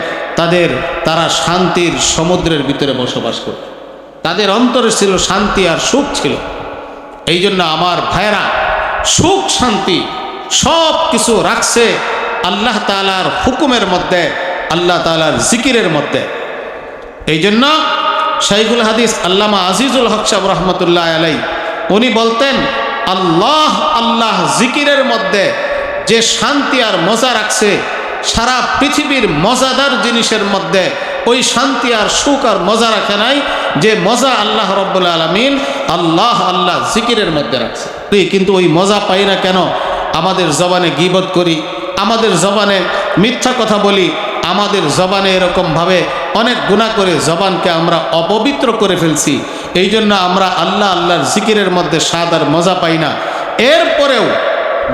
তারা শান্তির সমুদ্রের ভিতরে বসবাস করত। তাদের অন্তরে ছিল শান্তি আর সুখ ছিল। এই জন্য আমার ভাইয়েরা, সুখ শান্তি সব কিছু রাখছে আল্লাহ তাআলার হুকুমের মধ্যে, আল্লাহ তাআলার জিকিরের মধ্যে। এই জন্য শাইখুল হাদিস আল্লামা আজিজুল হক সাহেব রহমতুল্লাহ আলাইহি উনি বলতেন, আল্লাহ আল্লাহ জিকিরের মধ্যে যে শান্তি আর মজা রাখছে, সারা পৃথিবীর মজাদার জিনিসের মধ্যে ওই শান্তি আর সুখ আর মজা রাখে নাই যে মজা আল্লাহ রাব্বুল আলামিন আল্লাহ আল্লাহ জিকিরের মধ্যে রাখছে। কিন্তু ওই মজা পাই না কেন? আমাদের জবানে গীবত করি, আমাদের জবানে মিথ্যা কথা বলি, আমাদের জবানে এরকমভাবে অনেক গুনাহ করে জবানকে আমরা অপবিত্র করে ফেলছি। এই জন্য আমরা আল্লাহ আল্লাহর জিকিরের মধ্যে স্বাদ আর মজা পাই না। এরপরেও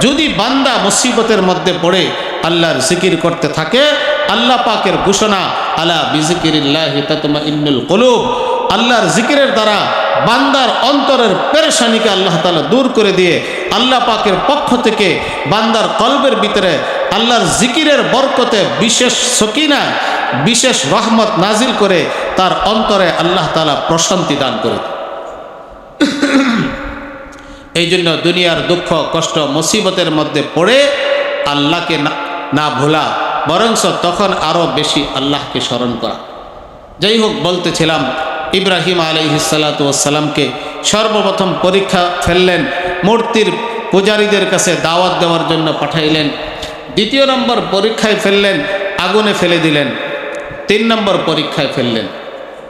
যদি বান্দা মুসিবতের মধ্যে পড়ে আল্লাহর জিকির করতে থাকে, আল্লাহ পাকের ঘোষণা, আলা বিজিকিরিল্লাহি তাতমাইন্নুল কুলুব, আল্লাহর জিকিরের দ্বারা বান্দার অন্তরের পেরেশানিকে আল্লাহ তাআলা দূর করে দিয়ে আল্লাহ পাকের পক্ষ থেকে বান্দার কলবের ভিতরে আল্লাহর জিকিরের বরকতে বিশেষ সকিনা, বিশেষ রহমত নাজিল করে তার অন্তরে আল্লাহ তাআলা প্রশান্তি দান করে। এই জন্য দুনিয়ার দুঃখ কষ্ট মুসিবতের মধ্যে পড়ে আল্লাহকে না ভোলা, বরঞ্চ তখন আরও বেশি আল্লাহকে স্মরণ করা। যাই হোক, বলতেছিলাম ইব্রাহিম আলাইহিস সালাতু ওয়াস সালামকে সর্বপ্রথম পরীক্ষা ফেললেন, মূর্তির পূজারীদের কাছে দাওয়াত দেওয়ার জন্য পাঠাইলেন। 2 নম্বর পরীক্ষায় ফেললেন, আগুনে ফেলে দিলেন। 3 নম্বর পরীক্ষায় ফেললেন।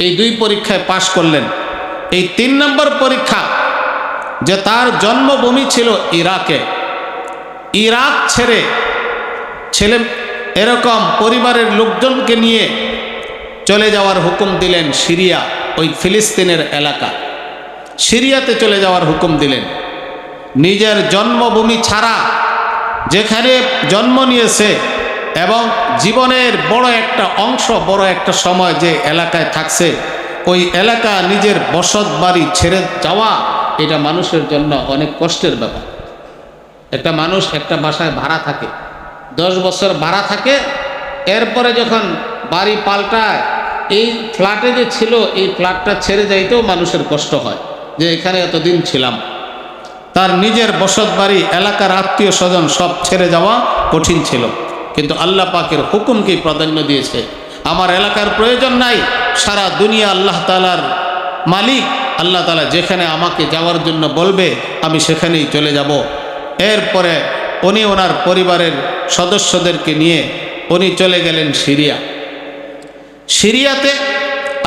এই 2 পরীক্ষায় পাশ করলেন। এই 3 নম্বর পরীক্ষা, যে তার জন্মভূমি ছিল ইরাকে, ইরাক ছেড়ে ছেলে এরকম পরিবারের লোকজনকে নিয়ে চলে যাওয়ার হুকুম দিলেন সিরিয়া, ওই ফিলিস্তিনের এলাকা, সিরিয়াতে চলে যাওয়ার হুকুম দিলেন। নিজের জন্মভূমি ছাড়া, যেখানে জন্ম নিয়েছে এবং জীবনের বড় একটা অংশ, বড় একটা সময় যে এলাকায় থাকছে, ওই এলাকা নিজের বসত বাড়ি ছেড়ে যাওয়া, এটা মানুষের জন্য অনেক কষ্টের ব্যাপার। একটা মানুষ একটা বাসায় ভাড়া থাকে, 10 বছর ভাড়া থাকে, এরপরে যখন বাড়ি পাল্টায়, এই ফ্ল্যাটে যে ছিল এই ফ্ল্যাটটা ছেড়ে যাইতেও মানুষের কষ্ট হয় যে এখানে এতদিন ছিলাম। তার নিজের বসত বাড়ি, এলাকার আত্মীয় স্বজন সব ছেড়ে যাওয়া কঠিন ছিল, কিন্তু আল্লাহ পাকের হুকুমকেই প্রাধান্য দিয়েছে। আমার এলাকার প্রয়োজন নাই, সারা দুনিয়া আল্লাহ তাআলার মালিক। আল্লাহ তাআলা যেখানে আমাকে যাওয়ার জন্য বলবে আমি সেখানেই চলে যাব। এরপরে উনি ওনার পরিবারের সদস্যদেরকে নিয়ে উনি চলে গেলেন সিরিয়া। সিরিয়াতে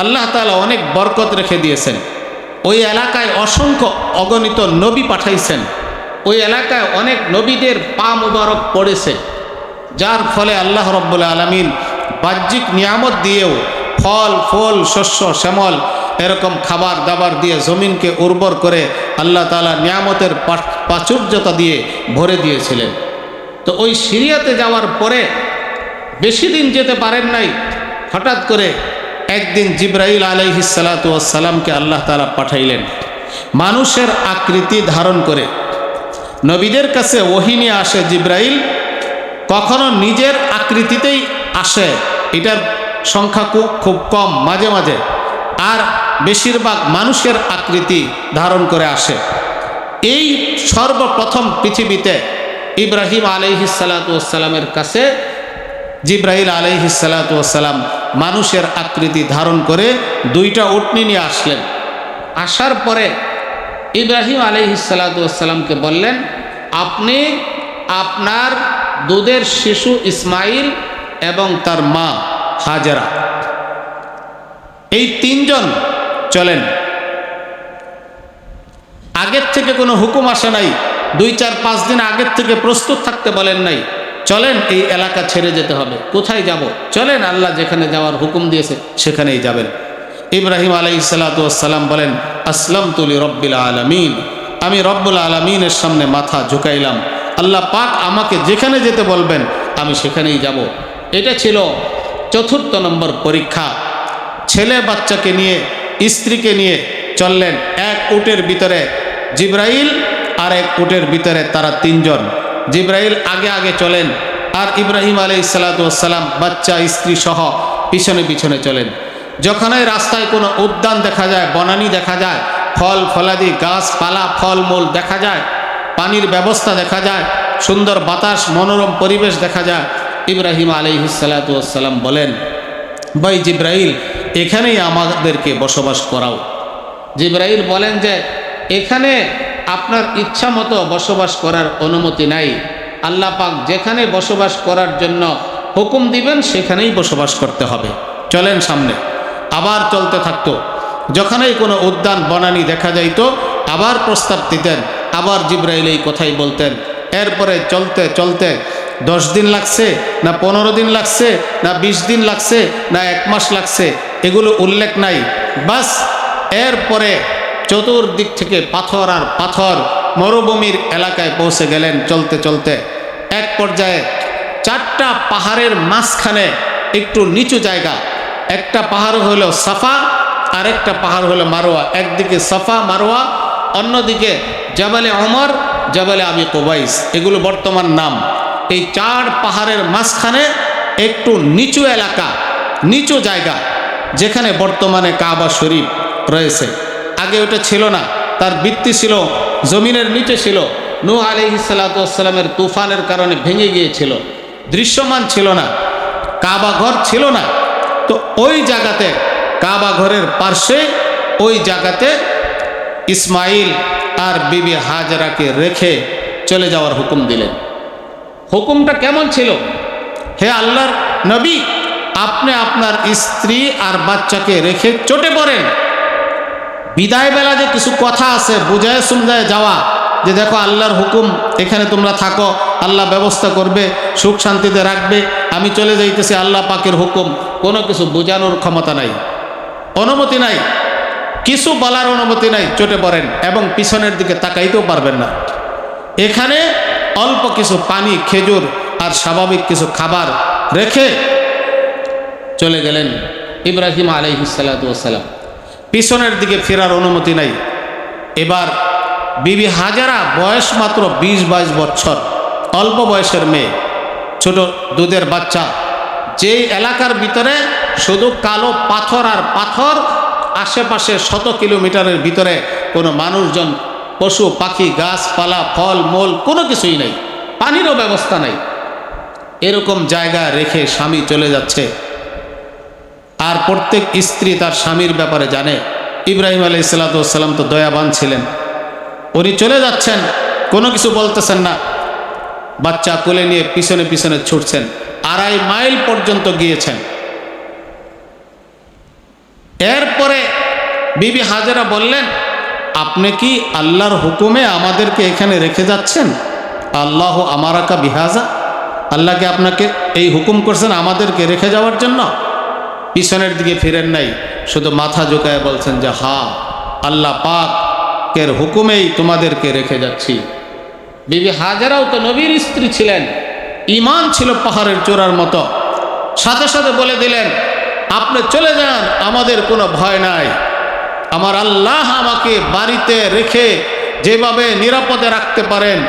আল্লাহ তাআলা অনেক বরকত রেখে দিয়েছেন। ওই এলাকায় অসংখ্য অগণিত নবী পাঠাইছেন। ওই এলাকায় অনেক নবীদের পা মুবারক পড়েছে, যার ফলে আল্লাহ রাব্বুল আলামিন বাহ্যিক নিয়ামত দিয়েও ফল ফুল শস্য শ্যামল এরকম খাবার দাবার দিয়ে জমিনকে উর্বর করে আল্লাহ তাআলা নিয়ামতের প্রাচুর্যতা দিয়ে ভরে দিয়েছিলেন। তো ওই সিরিয়াতে যাওয়ার পরে বেশি দিন যেতে পারেন নাই, হঠাৎ করে একদিন জিবরাইল আলাইহিস সালাতু ওয়াস সালামকে আল্লাহ তাআলা পাঠাইলেন মানুষের আকৃতি ধারণ করে। নবীদের কাছে ওহী নিয়ে আসে জিবরাইল, কখনো নিজের আকৃতিতেই আসে, এটার সংখ্যা খুব কম, মাঝে মাঝে, আর বেশিরভাগ মানুষের আকৃতি ধারণ করে আসে। এই সর্বপ্রথম পৃথিবীতে ইব্রাহিম আলাইহিস সালাতু ওয়াস সালামের কাছে জিবরাইল আলাইহিস সালাতু ওয়াস সালাম মানুষের আকৃতি ধারণ করে 2টা উটনি নিয়ে আসলেন। আসার পরে ইব্রাহিম আলাইহিস সালাতু ওয়াস সালামকে বললেন, আপনি আপনার দুধের শিশু ইসমাইল এবং তার মা হাজেরা, এই 3 জন চলেন। আগের থেকে কোনো হুকুম আসে নাই, 2-4-5 দিন আগের থেকে প্রস্তুত থাকতে বলেন নাই, চলেন এই এলাকা ছেড়ে যেতে হবে। কোথায় যাব? চলেন, আল্লাহ যেখানে যাওয়ার হুকুম দিয়েছে সেখানেই যাবেন। ইব্রাহিম আলাইহিস সালাতু ওয়াস সালাম বলেন, আসলামতু লিরাব্বিল আলামিন, আমি রব্বুল আলামিনের সামনে মাথা ঝুঁকাইলাম, আল্লাহ পাক আমাকে যেখানে যেতে বলবেন আমি সেখানেই যাব। এটা ছিল 4র্থ নম্বর পরীক্ষা। ছেলে বাচ্চাকে নিয়ে, স্ত্রীকে নিয়ে চললেন। এক উটের ভিতরে জিবরাইল আর এক উটের ভিতরে তারা 3 জন। জিবরাইল আগে আগে চলেন, আর ইব্রাহিম আলাইহিস সালাতু ওয়াস সালাম বাচ্চা স্ত্রী সহ পিছনে পিছনে চলেন। যখনই রাস্তায় কোনো উদ্যান দেখা যায়, বনানী দেখা যায়, ফল ফলাদি গাছপালা ফলমূল দেখা যায়, পানির ব্যবস্থা দেখা যায়, সুন্দর বাতাস মনোরম পরিবেশ দেখা যায়, ইব্রাহিম আলাইহিস সালাতু ওয়াস সালাম বলেন, ভাই জিবরাইল, এখানেই আমাদেরকে বসবাস করাও। জিবরাইল বলেন যে এখানে আপনার ইচ্ছা মতো বসবাস করার অনুমতি নাই, আল্লাহ পাক যেখানে বসবাস করার জন্য হুকুম দিবেন সেখানেই বসবাস করতে হবে, চলেন সামনে। আবার চলতে থাকতো। যখনই কোনো উদ্যান বনানী দেখা যাইতো আবার প্রস্তাব দিতেন, আবার জিবরাইল এই কথাই বলতেন। এরপরে চলতে চলতে 10 দিন লাগছে না 15 দিন লাগছে না 20 দিন লাগছে না 1 মাস লাগছে এগুলো উল্লেখ নাই। বাস এরপরে চতুর্দিক থেকে পাথর আর পাথর, মরুভূমির এলাকায় পৌঁছে গেলেন। চলতে চলতে এক পর্যায়ে 4টা পাহাড়ের মাঝখানে একটু নিচু জায়গা, একটা পাহাড় হলো সাফা আর একটা পাহাড় হলো মারোয়া। একদিকে সাফা মারোয়া, অন্যদিকে জাবালে ওমর, জাবালে আবি কুবাইস, এগুলো বর্তমান নাম। এই 4 পাহাড়ের মাঝখানে একটু নিচু এলাকা, নিচু জায়গা, যেখানে বর্তমানে কাবা শরীফ রয়েছে। আগে ওটা ছিল না, তার ভিত্তি ছিল জমিনের নিচে ছিল। নূহ আলাইহিস সালাতু ওয়াস সালামের তুফানের কারণে ভেঙে গিয়েছিল, দৃশ্যমান ছিল না, কাবা ঘর ছিল না। তো ওই জায়গাতে, কাবা ঘরের পার্শ্বে ওই জায়গাতে ইসমাইল আর বিবি হাজরাকে রেখে চলে যাওয়ার হুকুম দিলেন। হুকুমটা কেমন ছিল? হে আল্লাহর নবী, আপনি আপনার স্ত্রী আর বাচ্চাকে রেখে চটে পড়েন। বিদায় বেলা যে কিছু কথা আছে বুঝায় সুমজায় যাওয়া, যে দেখো আল্লাহর হুকুম, এখানে তোমরা থাকো, আল্লাহ ব্যবস্থা করবে, সুখ শান্তিতে রাখবে, আমি চলে যাইতেছি, আল্লাহ পাকের হুকুম, কোনো কিছু বোঝানোর ক্ষমতা নাই, অনুমতি নাই, কিছু বলার অনুমতি নাই। চটে পড়েন এবং পিছনের দিকে তাকাইতেও পারবেন না। এখানে অল্প কিছু পানি, খেজুর আর স্বাভাবিক কিছু খাবার রেখে চলে গেলেন ইব্রাহিম আলাইহিস সালাতু ওয়াস সালাম। পিছনের দিকে ফেরার অনুমতি নাই। এবার বিবি হাজারা বয়স মাত্র 20-22 বছর, অল্প বয়সের মেয়ে। ছোট দুধের বাচ্চা, যেই এলাকার ভিতরে শুধু কালো পাথর আর পাথর, আশেপাশে 100 কিলোমিটারের ভিতরে কোনো মানুষজন, পশু পাখি, গাছপালা, ফল মূল কোনো কিছুই নেই, পানিরও ব্যবস্থা নেই, এরকম জায়গা রেখে স্বামী চলে যাচ্ছে। আর প্রত্যেক স্ত্রী তার স্বামীর ব্যাপারে জানে। ইব্রাহিম আলাইহিস সালাম তো দয়াবান ছিলেন, উনি চলে যাচ্ছেন, কোনো কিছু বলতেছেন না, বাচ্চা কোলে নিয়ে পিছনে পিছনে ছুটছেন, 2.5 মাইল পর্যন্ত গিয়েছেন। এরপরে বিবি হাজেরা বললেন, আপনি কি আল্লাহর হুকুমে আমাদেরকে এখানে রেখে যাচ্ছেন? আল্লাহ আমারাকা বিহাজা, আল্লাহকে আপনাকে এই হুকুম করছেন আমাদেরকে রেখে যাওয়ার জন্য? পিছনের দিকে ফিরেন নাই, শুধু মাথা ঝুঁকায় বলছেন যে হ্যাঁ, আল্লাহ পাকের হুকুমেই তোমাদেরকে রেখে যাচ্ছি। বিবি হাজেরাও তো নবীর স্ত্রী ছিলেন, ঈমান ছিল পাহাড়ের চূড়ার মতো, সাথে সাথে বলে দিলেন, আপনি চলে যান, আমাদের কোনো ভয় নাই, আমার আল্লাহ আমাকে বাড়িতে রেখে যেভাবে নিরাপদে রাখতে পারেন,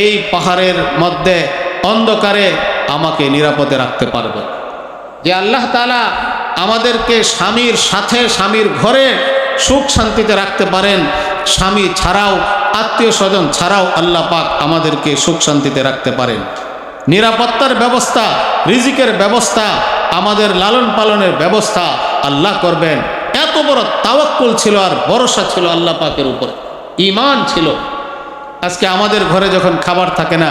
এই পাহাড়ের মধ্যে অন্ধকারে আমাকে নিরাপদে রাখতে পারবেন। যে আল্লাহ তাআলা আমাদেরকে স্বামীর সাথে, স্বামীর ঘরে সুখ শান্তিতে রাখতে পারেন, স্বামী ছাড়াও, আত্মীয় স্বজন ছাড়াও আল্লাহ পাক আমাদেরকে সুখ শান্তিতে রাখতে পারেন। নিরাপত্তার ব্যবস্থা, রিজিকের ব্যবস্থা, আমাদের লালন পালনের ব্যবস্থা আল্লাহ করবেন। এত বড় তাওয়াক্কুল ছিল আর ভরসা ছিল আল্লাহ পাকের উপর, ঈমান ছিল। আজকে আমাদের ঘরে যখন খাবার থাকে না,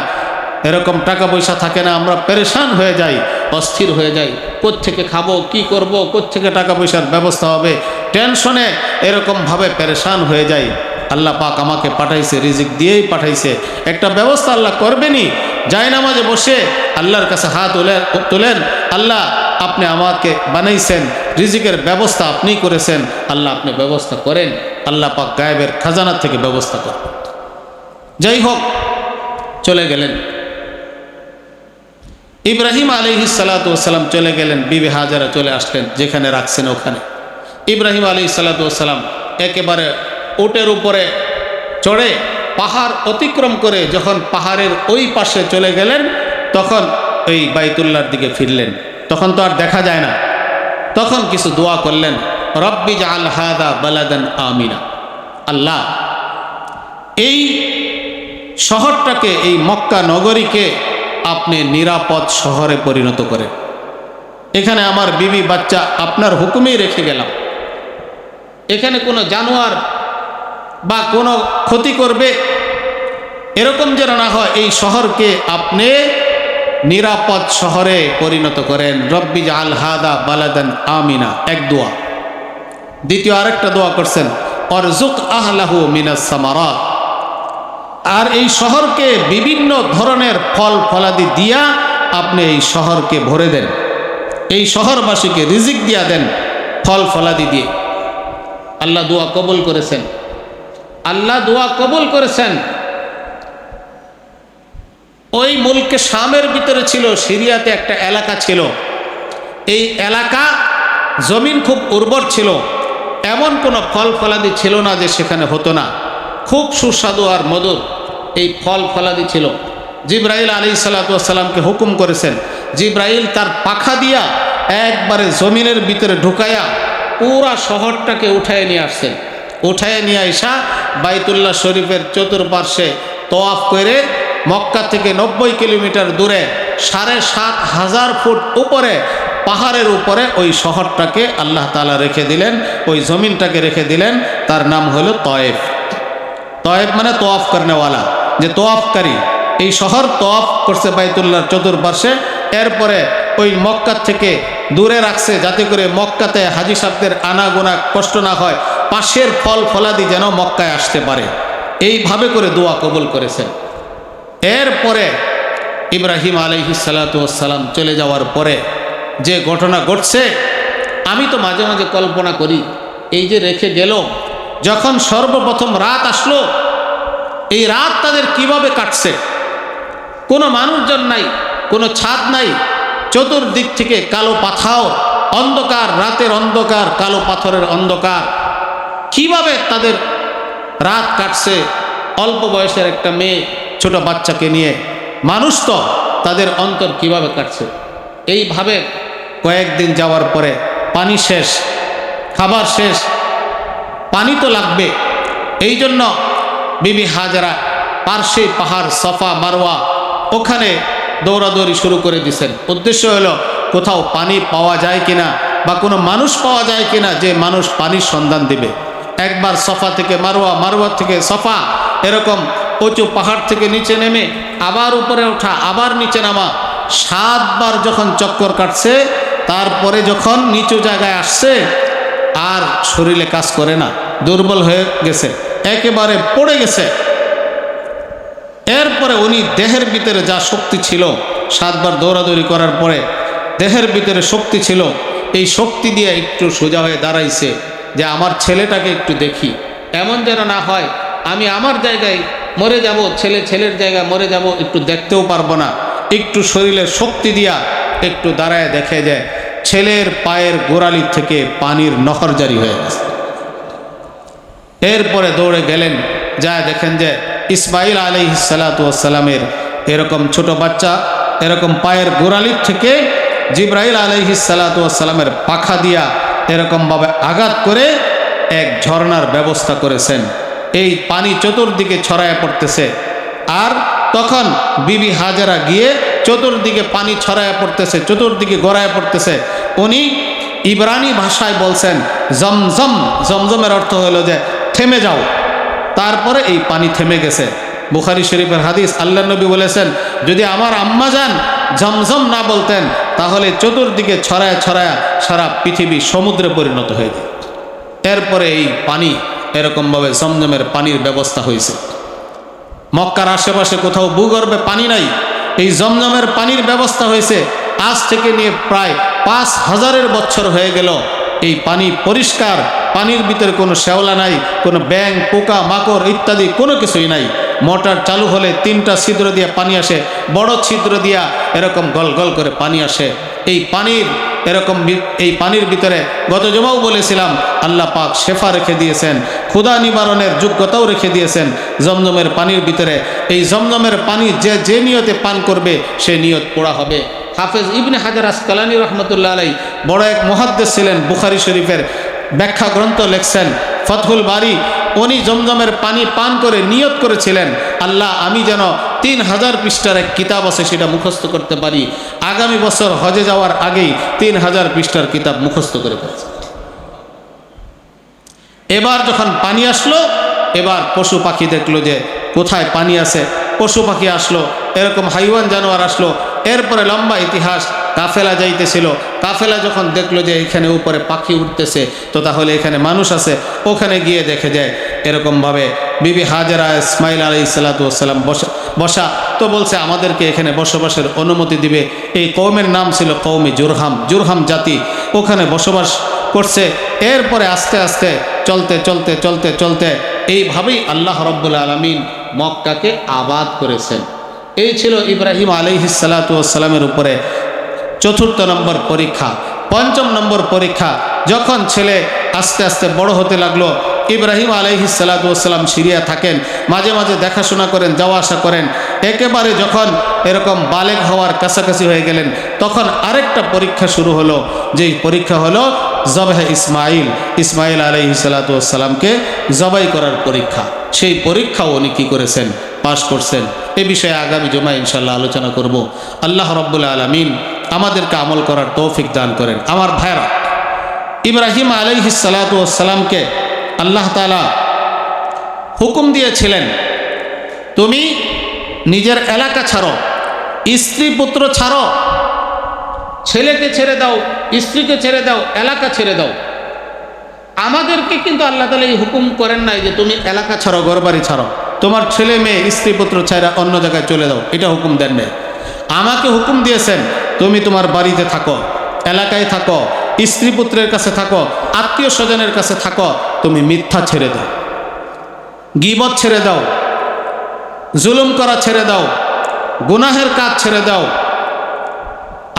এরকম টাকা পয়সা থাকে না, আমরা পেরেশান হয়ে যাই, অস্থির হয়ে যাই, কোত্থেকে খাবো, কি করব, কোত্থেকে টাকা পয়সার ব্যবস্থা হবে, টেনশনে এরকমভাবে পেরেশান হয়ে যাই। আল্লাহ পাক আমাকে পাঠাইছে, রিজিক দিয়েই পাঠাইছে, একটা ব্যবস্থা আল্লাহ করবেনই। জায়নামাজে বসে আল্লাহর কাছে হাত তোলেন, আল্লাহ আপনি আমাকে বানাইছেন, রিজিকের ব্যবস্থা আপনিই করেছেন, আল্লাহ আপনি ব্যবস্থা করেন। আল্লাহ পাক গায়েবের খাজানা থেকে ব্যবস্থা করেন। যাই হোক, চলে গেলেন ইব্রাহিম আলাইহিস সালাম, চলে গেলেন, বিবি হাজেরা চলে আসলেন যেখানে রাখছেন ওখানে। ইব্রাহিম আলাইহিস সালাম একেবারে উটের উপরে চড়ে পাহাড় অতিক্রম করে যখন পাহাড়ের ওই পাশে চলে গেলেন, তখন ওই বাইতুল্লাহর দিকে ফিরলেন। তখন তো আর দেখা যায় না, তখন কিছু দোয়া করলেন, রব্বি জাআল হাযা বালাদান আমিনা, আল্লাহ এই শহরটাকে, এই মক্কা নগরীকে আপনি নিরাপদ শহরে পরিণত করেন। এখানে আমার বিবি বাচ্চা আপনার হুকুমেই রেখে গেলাম, এখানে কোনো জানোয়ার বা কোনো ক্ষতি করবে এরকম যেন না হয়, এই শহরকে আপনি নিরাপদ শহরে পরিণত করেন। রব্বি জাআল হাযা বালাদান আমিনা, এক দোয়া। দ্বিতীয় আরেকটা দোয়া করছেন, অরজুক আহলাহু মিনাস সামারাত, আর এই শহরকে বিভিন্ন ধরনের ফল ফলাদি দিয়া আপনি এই শহরকে ভরে দেন, এই শহরবাসীকে রিজিক দিয়া দেন ফল ফলাদি দিয়ে। আল্লাহ দোয়া কবুল করেছেন, আল্লাহ দোয়া কবুল করেছেন। ওই মুলকে শামের ভিতরে ছিল, সিরিয়াতে একটা এলাকা ছিল, এই এলাকা জমিন খুব উর্বর ছিল, এমন কোনো ফল ফলাদি ছিল না যে সেখানে হতো না, খুব সুস্বাদু আর মধুর এই ফল ফলাদি ছিল। জিব্রাইল আলাইহিস সালামকে হুকুম করেছেন, জিব্রাইল তার পাখা দিয়া একবারে জমিনের ভিতরে ঢুকাইয়া পুরা শহরটাকে উঠায় নিয়ে আসছেন। উঠায় নিয়ে আসা বাইতুল্লাহ শরীফের চতুর্পার্শ্বে তওয়াফ করে মক্কা থেকে 90 কিলোমিটার দূরে 7,500 ফুট উপরে পাহাড়ের উপরে ওই শহরটাকে আল্লাহ তাআলা রেখে দিলেন, ওই জমিনটাকে রেখে দিলেন। তার নাম হলো তয়েফ। তয়েফ মানে তওয়াফ করনেওয়ালা, যে তওয়াফকারী। এই শহর তওয়াফ করছে বাইতুল্লাহর চতুর্পার্শ্বে। এরপরে ওই মক্কা থেকে দূরে রাখছে যাতে করে মক্কাতে হাজি সাহেবদের আনাগোনা কষ্ট না হয়, পাশের ফল ফলাদি যেন মক্কায় আসতে পারে, এইভাবে করে দোয়া কবুল করেছেন। এরপরে ইব্রাহিম আলাইহিস সালাম চলে যাওয়ার পরে যে ঘটনা ঘটছে, আমি তো মাঝে মাঝে কল্পনা করি, এই যে রেখে গেল, যখন সর্বপ্রথম রাত আসলো, এই রাত তাদের কিভাবে কাটছে? কোনো মানুষজন নাই, কোনো ছাদ নাই, চতুর্দিক থেকে কালো পাথর, অন্ধকার, রাতের অন্ধকার, কালো পাথরের অন্ধকার। কিভাবে তাদের রাত কাটছে? অল্প বয়সের একটা মেয়ে ছোট বাচ্চাকে নিয়ে। মানুষ তো তাদের অন্তর কিভাবে কাটছে। এইভাবে কয়েকদিন যাওয়ার পরে পানি শেষ, খাবার শেষ, পানি তো লাগবে। এই জন্য বিবি হাজেরা পার্শ্বে পাহাড় সফা মারওয়া ওখানে দৌড়াদৌড়ি শুরু করে দিয়েছেন। উদ্দেশ্য হলো কোথাও পানি পাওয়া যায় কিনা বা কোনো মানুষ পাওয়া যায় কিনা যে মানুষ পানির সন্ধান দিবে। একবার সফা থেকে মারওয়া, মারওয়া থেকে সফা, এরকম উঁচু পাহাড় থেকে নিচে নেমে আবার উপরে ওঠা, আবার নিচে নামা, 7 বার যখন চক্কর কাটছে, তারপরে যখন নিচু জায়গায় আসছে আর শরীরে কাজ করে না, দুর্বল হয়ে গেছে, একেবারে পড়ে গেছে। এরপরে উনি দেহের ভিতরে যা শক্তি ছিল, 7 বার দৌড়াদৌড়ি করার পরে দেহের ভিতরে শক্তি ছিল, এই শক্তি দিয়ে একটু সোজা হয়ে দাঁড়াইছে যে আমার ছেলেটাকে একটু দেখি, এমন যেন না হয় আমি আমার জায়গায় মরে যাব, ছেলে ছেলের জায়গায় মরে যাব, একটু দেখতেও পারবো না। একটু শরীরের শক্তি দিয়া একটু দাঁড়ায় দেখে যায় ছেলের পায়ের গোড়ালি থেকে পানির নহর জারি হয়ে গেছে। এরপরে দৌড়ে গেলেন, যা দেখেন যে ইসমাইল আলাইহিস সালাতু ওয়াস সালামের এরকম ছোট বাচ্চা, এরকম পায়ের গোড়ালির থেকে জিবরাইল আলাইহিস সালাতু ওয়াস সালামের পাখা দিয়া এরকমভাবে আঘাত করে এক ঝর্ণার ব্যবস্থা করেছেন। এই পানি চতুর্দিকে ছড়ায় পড়তেছে। আর তখন বিবি হাজেরা গিয়ে চতুর্দিকে পানি ছড়ায় পড়তেছে, চতুর্দিকে গড়ায় পড়তেছে। উনি ইব্রানি ভাষায় বলছেন জমজম, জমজমের অর্থ হলো যে থেমে যাও। তারপরে এই পানি থেমে গেছে। বুখারী শরীফের হাদিস, আল্লাহ নবী বলেছেন যদি আমার আম্মা যান জমজম না বলতেন তাহলে চতুর্দিকে ছড়ায় ছড়ায় সারা পৃথিবী সমুদ্রে পরিণত হয়ে যেত। এরপরে এই পানি এরকমভাবে জমজমের পানির ব্যবস্থা হয়েছে। মক্কার আশেপাশে কোথাও ভূগর্ভে পানি নাই, এই জমজমের পানির ব্যবস্থা হয়েছে। আজ থেকে নিয়ে প্রায় 5000 বছর হয়ে গেল। এই পানি পরিষ্কার, পানির ভিতরে কোনো শ্যাওলা নাই, কোনো ব্যাঙ পোকা মাকড় ইত্যাদি কোনো কিছুই নাই। মোটর চালু হলে 3টা ছিদ্র দিয়ে পানি আসে, বড় ছিদ্র দিয়া এরকম গল গল করে পানি আসে। এই পানির এই পানির ভিতরে গত জমাও বলেছিলাম আল্লাহ পাক শেফা রেখে দিয়েছেন, ক্ষুধা নিবারণের যোগ্যতাও রেখে দিয়েছেন জমজমের পানির ভিতরে। এই জমজমের পানি যে নিয়তে পান করবে সে নিয়ত পোড়া হবে। হাফেজ ইবনে হাজার আসকালানী রহমতুল্লাহ আলাই বড় এক মুহাদ্দিস ছিলেন, বুখারী শরীফের ব্যাখ্যা গ্রন্থ লেখছেন ফতহুল বারী। উনি জমজমের পানি পান করে নিয়ত করেছিলেন আল্লাহ আমি যেন 3000 পৃষ্ঠার এক কিতাব আছে সেটা মুখস্থ করতে পারি। আগামী বছর হজে যাওয়ার আগেই 3000 পৃষ্ঠার কিতাব মুখস্থ করে ফেলেছে। এবার যখন পানি আসলো, এবার পশু পাখি দেখলো যে কোথায় পানি আছে, পশু পাখি আসলো, এরকম হাইওয়ান জানোয়ার আসলো। এরপরে লম্বা ইতিহাস, কাফেলা যাইতেছিল, কাফেলা যখন দেখলো যে এখানে উপরে পাখি উঠতেছে তো তাহলে এখানে মানুষ আছে, ওখানে গিয়ে দেখে যায় এরকমভাবে বিবি হাজেরা ইসমাইল আলাইহিস সালাতু ওয়াস সালাম বসা। তো বলছে আমাদেরকে এখানে বসবাসের অনুমতি দিবে। এই কওমের নাম ছিল কওমে জুরহাম, জুরহাম জাতি, ওখানে বসবাস করছে। এরপরে আস্তে আস্তে চলতে চলতে চলতে চলতে এইভাবেই আল্লাহ রাব্বুল আলামিন মক্কাকে আবাদ করেছেন। এই ছিল ইব্রাহিম আলাইহিস সালাতু ওয়াস সালামের উপরে 4র্থ নম্বর পরীক্ষা। 5ম নম্বর পরীক্ষা, যখন ছেলে আস্তে আস্তে বড় হতে লাগলো, ইব্রাহিম আলাইহিস সালাতু ওয়াস সালাম সিরিয়া থাকেন, মাঝে মাঝে দেখাশোনা করেন, যাওয়া আসা করেন। একেবারে যখন এরকম বালেগ হওয়ার কাছাকাছি হয়ে গেলেন তখন আরেকটা পরীক্ষা শুরু হলো, যেই পরীক্ষা হলো জবাহ ইসমাইল, ইসমাইল আলাইহিস সালাতু ওয়াস সালামকে জবাই করার পরীক্ষা। সেই পরীক্ষাও উনি কী করেছেন, পাশ করছেন। এ বিষয়ে আগামী জুমায় ইনশাআল্লাহ আলোচনা করব। আল্লাহ রাব্বুল আলামিন আমাদেরকে আমল করার তৌফিক দান করেন। আমার ভাইরা, ইব্রাহিম আলাইহিস সালাতু ওয়াস সালামকে আল্লাহ তাআলা হুকুম দিয়েছিলেন তুমি নিজের এলাকা ছাড়ো, স্ত্রী পুত্র ছাড়ো, ছেলেকে ছেড়ে দাও, স্ত্রীকে ছেড়ে দাও, এলাকা ছেড়ে দাও। আমাদেরকে কিন্তু আল্লাহ তাআলা এই হুকুম করেন নাই যে তুমি এলাকা ছাড়ো, ঘরবাড়ি ছাড়ো, তোমার ছেলে মেয়ে স্ত্রী পুত্র ছাড়া অন্য জায়গায় চলে দাও, এটা হুকুম দেন নাই। আমাকে হুকুম দিয়েছেন তুমি তোমার বাড়িতে থাকো, এলাকায় থাকো, স্ত্রী পুত্রের কাছে থাকো, আত্মীয় স্বজনের কাছে থাকো, তুমি মিথ্যা ছেড়ে দাও, গীবত ছেড়ে দাও, জুলুম করা ছেড়ে দাও, গুনাহের কাজ ছেড়ে দাও।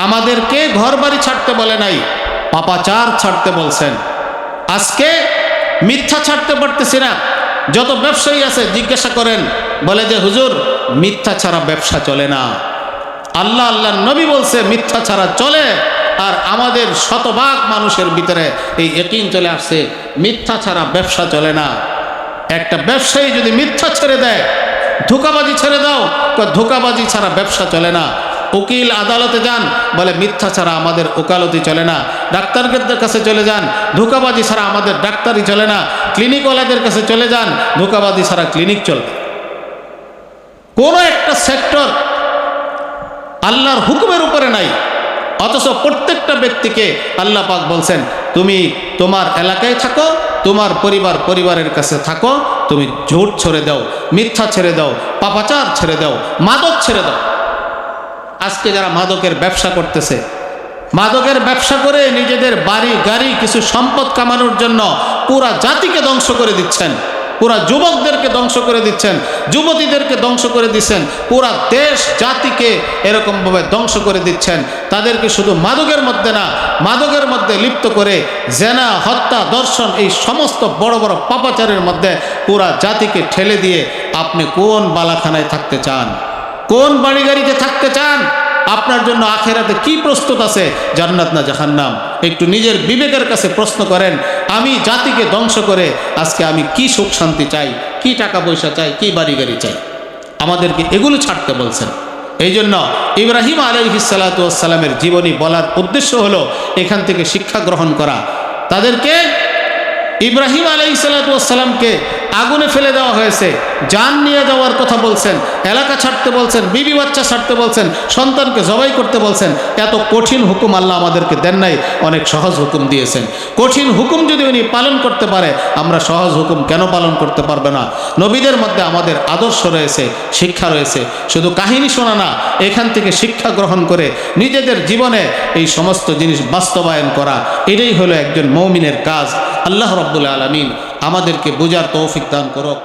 আমাদেরকে ঘর বাড়ি ছাড়তে বলে নাই, পাপাচার ছাড়তে বলছেন। আজকে মিথ্যা ছাড়তে পারতেছি না। যত ব্যবসায়ী আছে জিজ্ঞাসা করেন, বলে যে হুজুর মিথ্যা ছাড়া ব্যবসা চলে না। আল্লাহ আল্লাহর নবী বলছে মিথ্যা ছাড়া চলে। আর আমাদের শতভাগ মানুষের ভিতরে এই ইয়াকিন চলে আসছে, মিথ্যা ছাড়া ব্যবসা চলে না। একটা ব্যবসায়ী যদি মিথ্যা ছেড়ে দেয়, ধোঁকাবাজি ছেড়ে দাও, ধোঁকাবাজি ছাড়া ব্যবসা চলে না। উকিল আদালতে যান, বলে মিথ্যা ছাড়া আমাদের ওকালতি চলে না। ডাক্তারদের কাছে চলে যান, ধোঁকাবাজি ছাড়া আমাদের ডাক্তারি চলে না। ক্লিনিকওয়ালাদের কাছে চলে যান, ধোঁকাবাজি ছাড়া ক্লিনিক চলবে। কোনো একটা সেক্টর আল্লাহর হুকুমের উপরে নাই, অথচ প্রত্যেকটা ব্যক্তিকে আল্লাহ পাক বলছেন তুমি তোমার এলাকায় থাকো, তোমার পরিবারের কাছে থাকো, তুমি ঝুট ছেড়ে দাও, মিথ্যা ছেড়ে দাও, পাপাচার ছেড়ে দাও, মাদক ছেড়ে দাও। আজকে যারা মাদকের ব্যবসা করতেছে, মাদকের ব্যবসা করে নিজেদের বাড়ি গাড়ি কিছু সম্পদ কামানোর জন্য পুরা জাতিকে ধ্বংস করে দিচ্ছেন, পুরা যুবকদেরকে ধ্বংস করে দিচ্ছেন, যুবতীদেরকে ধ্বংস করে দিচ্ছেন, পুরা দেশ জাতিকে এরকমভাবে ধ্বংস করে দিচ্ছেন। তাদেরকে শুধু মাদকের মধ্যে না, মাদকের মধ্যে লিপ্ত করে জেনা, হত্যা, ধর্ষণ, এই সমস্ত বড় বড় পাপাচারের মধ্যে পুরা জাতিকে ঠেলে দিয়ে আপনি কোন বালাখানায় থাকতে চান, কোন বাড়ি গাড়িতে থাকতে চান? আপনার জন্য আখেরাতে কি প্রস্তুত আছে, জান্নাত না জাহান্নাম? একটু নিজের বিবেকের কাছে প্রশ্ন করেন, আমি জাতিকে ধ্বংস করে আজকে আমি কি সুখ শান্তি চাই, কি টাকা পয়সা চাই, কি বাড়ি গাড়ি চাই? আমাদেরকে এগুলো ছাড়তে বলছেন। এই জন্য ইব্রাহিম আলাইহিস সালাতু ওয়াস সালামের জীবনী বলার উদ্দেশ্য হলো এখান থেকে শিক্ষা গ্রহণ করা। তাদেরকে ইব্রাহিম আলাইহিস সালাতু ওয়াস সালামকে আগুনে ফেলে দেওয়া হয়েছে, জান নিয়ে যাওয়ার কথা বলছেন, এলাকা ছাড়তে বলছেন, বিবি বাচ্চা ছাড়তে বলছেন, সন্তানকে জবাই করতে বলছেন। এত কঠিন হুকুম আল্লাহ আমাদেরকে দেন নাই, অনেক সহজ হুকুম দিয়েছেন। কঠিন হুকুম যদি উনি পালন করতে পারে, আমরা সহজ হুকুম কেন পালন করতে পারবে না? নবীদের মধ্যে আমাদের আদর্শ রয়েছে, শিক্ষা রয়েছে। শুধু কাহিনী শোনা না, এখান থেকে শিক্ষা গ্রহণ করে নিজেদের জীবনে এই সমস্ত জিনিস বাস্তবায়ন করা, এটাই হলো একজন মুমিনের কাজ। আল্লাহ রাব্বুল আলামিন আমাদেরকে বোঝার তৌফিক দান করুক।